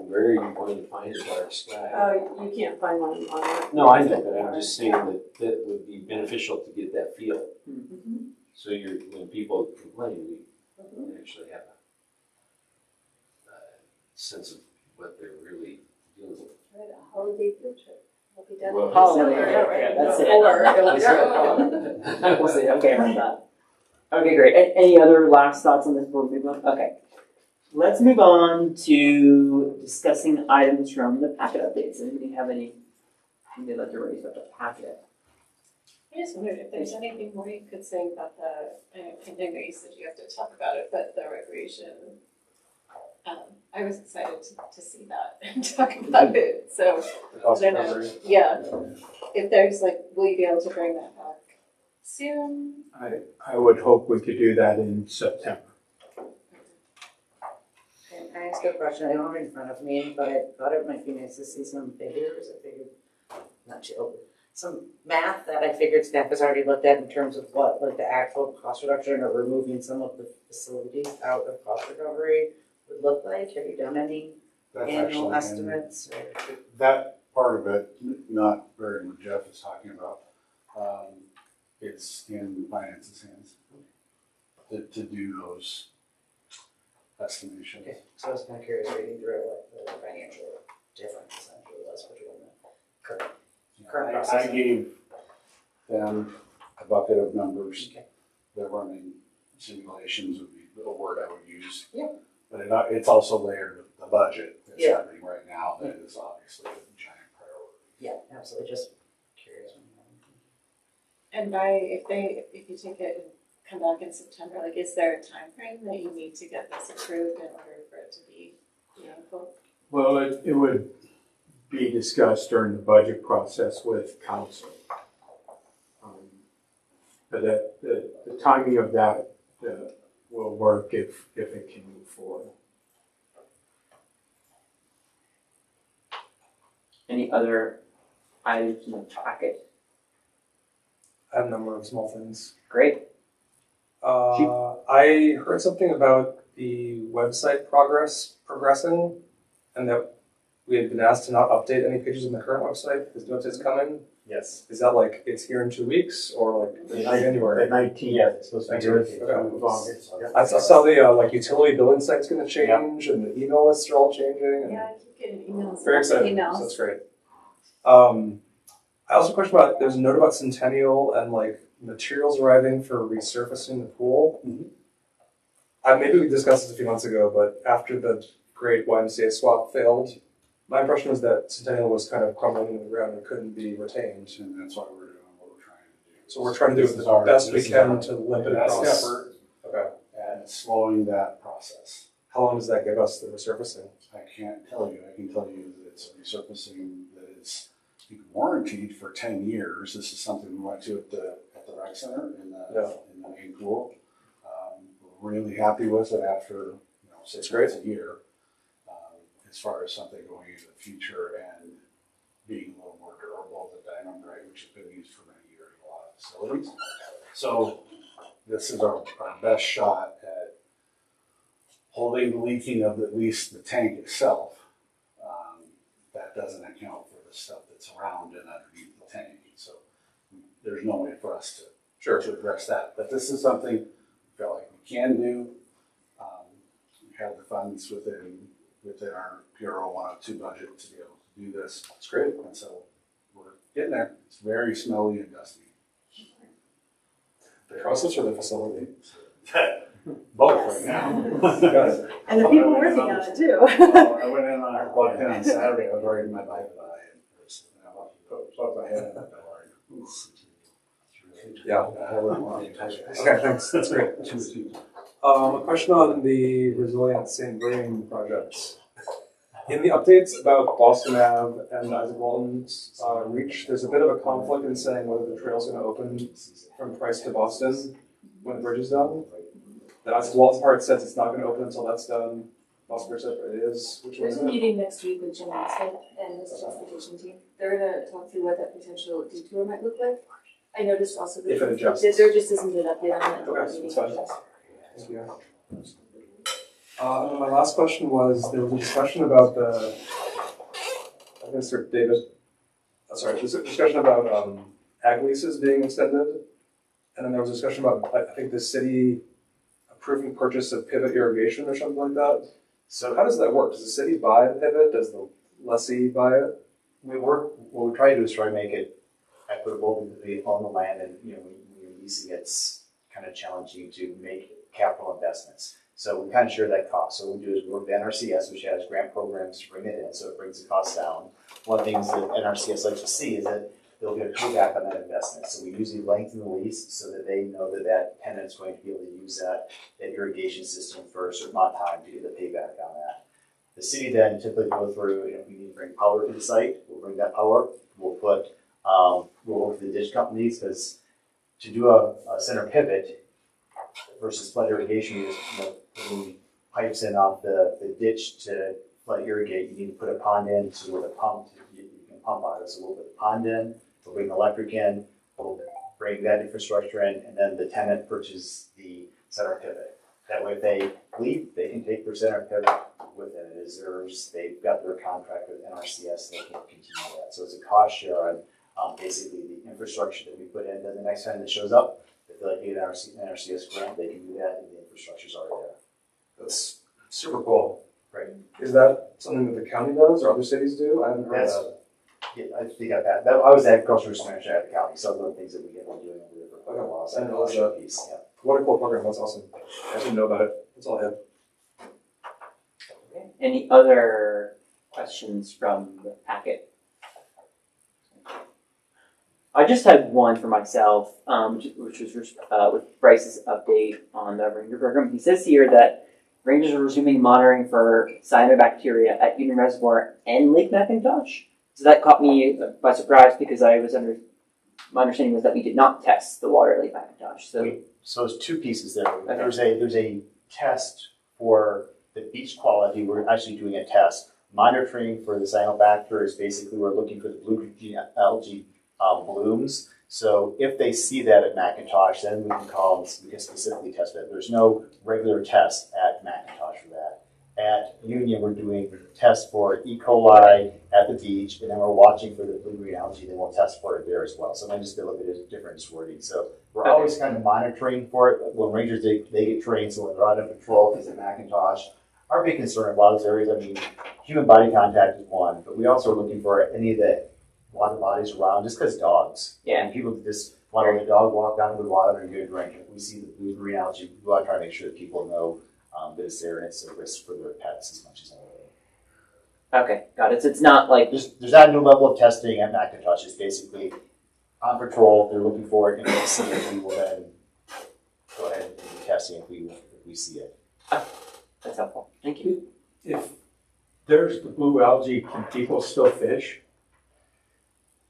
L: Where are you going to find a dark sky?
G: You can't find one on that.
L: No, I know, but I'm just saying that would be beneficial to get that feel.
G: Mm-hmm.
L: So when people complain, we actually have a sense of what they're really dealing with.
I: Right, a holiday field trip. We'll be done in
L: Well,
I: December.
A: yeah, that's it.
I: Or it'll be
A: We'll see, okay, about that. Okay, great. Any other last thoughts on this before we move on? Okay. Let's move on to discussing items from the packet updates. Anybody have anything they'd like to raise about the packet?
J: I just wondered if there's anything more you could say about the, I know you said you have to talk about it, but the recreation. I was excited to see that and talk about it, so,
M: The cost
J: I don't know.
M: recovery.
J: Yeah. If there's will you be able to bring that back soon?
D: I would hope we could do that in September.
C: Can I ask a question? I don't have it in front of me, but I thought it might be nice to see some figures. I figured, some math that I figured staff has already looked at in terms of what the actual cost reduction or removing some of the facilities out of cost recovery would look like. Have you done any
K: That's
C: annual
K: actually
C: estimates?
K: that part of it, not very what Jeff is talking about, it's in finance's hands to do those estimations.
C: Okay, so I was kind of curious reading through it, what the financial difference essentially was between the current
K: I
C: process.
K: gave them a bucket of numbers.
C: Okay.
K: They're running simulations would be the word I would use.
C: Yep.
K: But it's also layered with the budget that's
C: Yeah.
K: happening right now that is obviously a giant priority.
C: Yeah, absolutely, just curious.
J: And if you take it and come back in September, is there a time frame that you need to get this approved in order for it to be meaningful?
D: Well, it would be discussed during the budget process with council. But the timing of that will work if it can move forward.
A: Any other items in the packet?
M: I have a number of small things.
A: Great.
M: I heard something about the website progressing, and that we had been asked to not update any pages on the current website because new updates coming.
F: Yes.
M: Is that it's here in 2 weeks or in January?
D: The 19th.
F: Yeah, it's supposed to be good.
D: of August.
M: I saw the utility billing site's going to change and the email lists are all changing. And
J: Yeah, I keep getting emails.
M: very exciting.
J: Emails.
M: So that's great. I also have a question about there's a note about Centennial and materials arriving for resurfacing the pool.
F: Mm-hmm.
M: Maybe we discussed this a few months ago, but after the great YMCA swap failed, my impression was that Centennial was kind of crumbling into the ground and couldn't be retained.
K: And that's why we're doing what we're trying to do.
M: So we're trying to do it the best we can to limit it
K: Best
M: across.
K: effort
M: Okay.
K: at slowing that process.
M: How long does that give us, the resurfacing?
K: I can't tell you. I can tell you that it's a resurfacing that is warranted for 10 years. This is something we went to at the rec center in the main pool. We're really happy with it after 6 months a year. As far as something going into the future and being a little more durable, the Dynamite, which has been used for many years in a lot of facilities. So this is our best shot at holding the leaking of at least the tank itself. That doesn't account for the stuff that's around and underneath the tank. So there's no way for us to address that. But this is something we feel like we can do. We have the funds within our PRO 102 budget to be able to do this.
M: That's great.
K: And so we're getting there. It's very smelly and dusty.
M: The process or the facility?
K: Both right now.
G: And the people working on it too.
K: I went in on Saturday. I was riding my bike by and poked my head in the door.
M: Yeah. Okay, thanks, that's great. A question on the Resilient St. Vrain project. In the updates about Boston Ave and Isaac Walton's reach, there's a bit of a conflict in saying whether the trail's gonna open from Price to Boston when the bridge is done. The Isaac Walton part says it's not gonna open until that's done. Boston Bridge said it is. Which one
I: There's
M: is
I: a
M: it?
I: meeting next week with Jim Austin and his transportation team. They're gonna talk through what that potential detour might look like. I noticed also that
M: If it adjusts.
I: there just isn't an update on that.
M: Okay, that's fine. Thank you. And then my last question was, there was a discussion about Mr. David, there's a discussion about ag leases being extended. And then there was a discussion about, I think, the city approving purchase of pivot irrigation or something like that. So how does that work? Does the city buy the pivot? Does the lessee buy it?
F: What we try to do is try to make it equitable because we own the land and, when you're leasing, it's kind of challenging to make capital investments. So we kind of share that cost. So what we do is we work with NRCS, which has grant programs to bring it in, so it brings the cost down. One of the things that NRCS likes to see is that they'll get a payback on that investment. So we usually lengthen the lease so that they know that that tenant's going to be able to use that irrigation system for a certain amount of time to get the payback on that. The city then typically go through, if we need to bring power to the site, we'll bring that power. We'll work with the ditch companies because to do a center pivot versus flood irrigation, you just putting pipes in off the ditch to flood irrigate. You need to put a pond in so with a pump you can pump out of. So we'll put the pond in, we'll bring the electric in, we'll bring that infrastructure in, and then the tenant purchases the center pivot. That way if they leave, they can take their center pivot with it. It is theirs. They've got their contract with NRCS, they can continue that. So it's a cost share on basically the infrastructure that we put in. Then the next time it shows up, if they like get an NRCS grant, they can do that and the infrastructure's already there.
M: That's super cool.
F: Right.
M: Is that something that the county does or other cities do? I haven't heard of that.
F: Yeah, I think I've had that. I was the agricultural risk manager at the county, so those are the things that we have been doing over there for quite a while. So
M: I know that.
F: piece. Yeah.
M: What a cool program, that's awesome. I didn't know about it. That's all I have.
A: Okay. Any other questions from the packet? I just had one for myself, which was with Bryce's update on the Ranger program. He says here that Rangers are resuming monitoring for cyanobacteria at Union Reservoir and Lake McIntosh. So that caught me by surprise because my understanding was that we did not test the water at Lake McIntosh.
F: So there's two pieces there. Okay. There's a test for the beach quality. We're actually doing a test. Monitoring for the cyanobacteria is basically we're looking for the blue green algae blooms. So if they see that at McIntosh, then we can call and we can specifically test that. There's no regular test at McIntosh for that. At Union, we're doing tests for E. coli at the beach, and then we're watching for the blue-green algae, then we'll test for it there as well. So it might just be a little bit different wording. So we're always kind of monitoring for it. When Rangers, they get trained, so when they're out on patrol, because at McIntosh, our big concern in a lot of those areas, I mean, human body contact is one, but we also are looking for any of the water bodies around, just because dogs.
A: Yeah.
F: And people just want to let a dog walk down to the water and get a drink. If we see the blue-green algae, we want to try to make sure that people know that it's there and it's a risk for their pets as much as anything.
A: Okay, got it. So it's not like
F: There's not a new level of testing at McIntosh. It's basically on patrol. They're looking for it, and if we see it, we will then go ahead and do testing if we see it.
A: that's helpful. Thank you.
D: If there's the blue algae, can people still fish?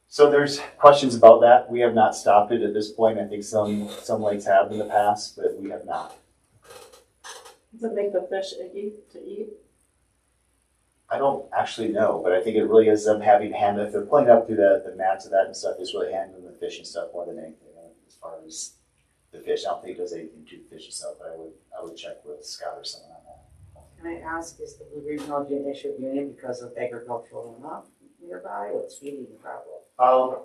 F: So there's questions about that. We have not stopped it at this point. I think some lakes have in the past, but we have not.
J: Does it make the fish icky to eat?
F: I don't actually know, but I think it really is them having hand. If they're pulling up through the mats of that and stuff, it's really handling the fish and stuff more than anything. As far as the fish, I don't think it does anything to the fish itself. But I would check with Scott or someone on that.
C: Can I ask, is the blue-green algae an issue at Union because of agricultural runoff nearby? What's feeding the problem?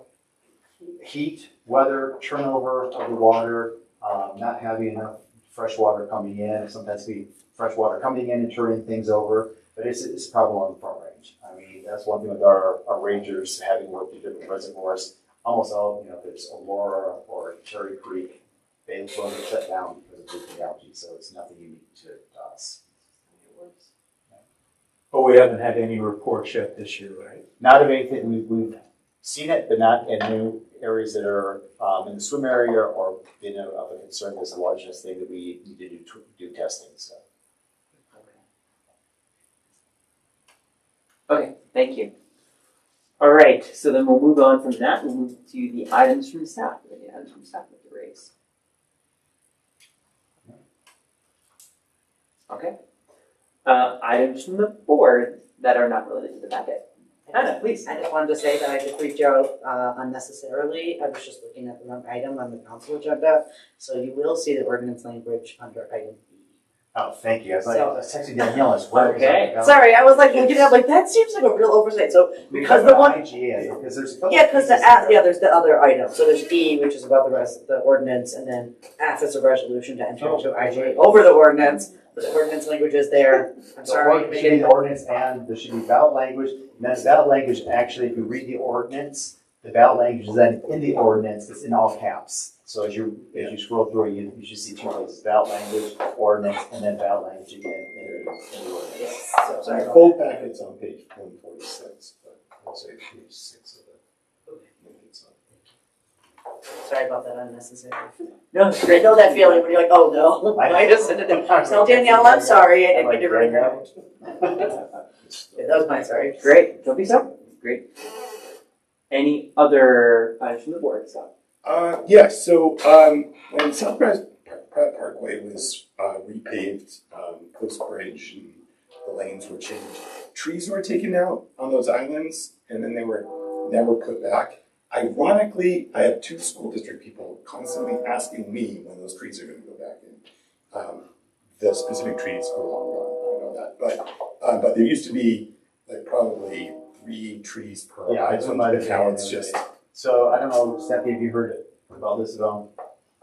F: Heat, weather, turnover of the water, not having enough fresh water coming in. Sometimes we fresh water coming in and turning things over, but it's a problem on the Front Range. I mean, that's one thing with our rangers having worked in different reservoirs. Almost all, if it's Aurora or Cherry Creek, they will get shut down because of blue-green algae. So it's nothing unique to us.
D: But we haven't had any reports yet this year, right?
F: Not of anything. We've seen it, but not in new areas that are in the swim area or been of a concern as a largeness thing that we need to do testing, so.
A: Okay, thank you. All right, so then we'll move on from that. We'll move to the items from staff. Any items from staff with the raise? Okay. Items from the board that are not related to the packet. Hannah, please.
C: I just wanted to say that I did reach out unnecessarily. I was just looking at the wrong item on the council agenda. So you will see the ordinance language under item E.
F: Oh, thank you. I was texting Danielle as well.
A: Okay.
C: Sorry, I was like looking at it, like that seems like a real oversight. So because the one,
F: IGA, because there's a couple
C: yeah, because
F: pieces
C: there's the other item. So there's E, which is about the rest of the ordinance, and then F is a resolution to enter into IGA over the ordinance. But the ordinance language is there. I'm sorry.
F: There should be the ordinance and there should be ballot language. And then the ballot language, actually, if you read the ordinance, the ballot language is then in the ordinance, it's in all caps. So as you scroll through, you should see two places, ballot language, ordinance, and then ballot language again in the ordinance.
C: So
H: So the
C: sorry.
H: full packet's on page 146, but I'll say page 6 of it. It's on.
C: Sorry about that unnecessary.
A: No, it's
C: I
A: great.
C: know that feeling when you're like, oh no, I just said it. Tell Danielle I'm sorry. I didn't get to bring her out. Yeah, that was my sorry.
A: Great. Don't be sorry. Great. Any other items from the board, Scott?
H: Yeah, so when South Pratt Parkway was repaved, Coast Bridge and the lanes were changed, trees were taken out on those islands and then they were never put back. Ironically, I have two school district people constantly asking me when those trees are going to go back in. The specific trees are long gone, I know that, but there used to be like probably 3 trees per
F: Yeah, that's what
H: island,
F: might
H: and
F: have
H: now
F: been.
H: it's just.
F: So I don't know, Stephanie, have you heard about this at all?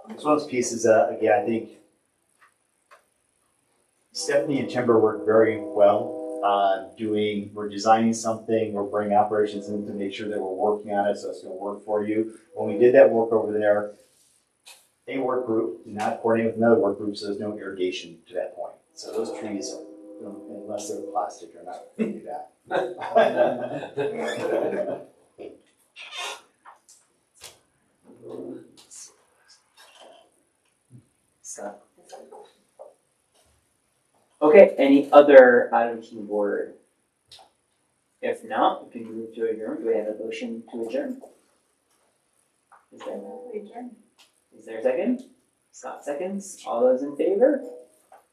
F: It's one of those pieces, again, I think Stephanie and Timber work very well on we're designing something, we're bringing operations in to make sure that we're working on it, so it's gonna work for you. When we did that work over there, a work group did not coordinate with another work group, so there's no irrigation to that point. So those trees, unless they're plastic, are not gonna do that.
A: Scott? Okay, any other items from the board? If not, we can move to adjourn. Do we have a motion to adjourn? Is there a second? Scott seconds. All those in favor?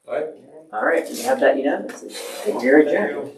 M: Aye.
A: All right, we have that unanimously. You're adjourned.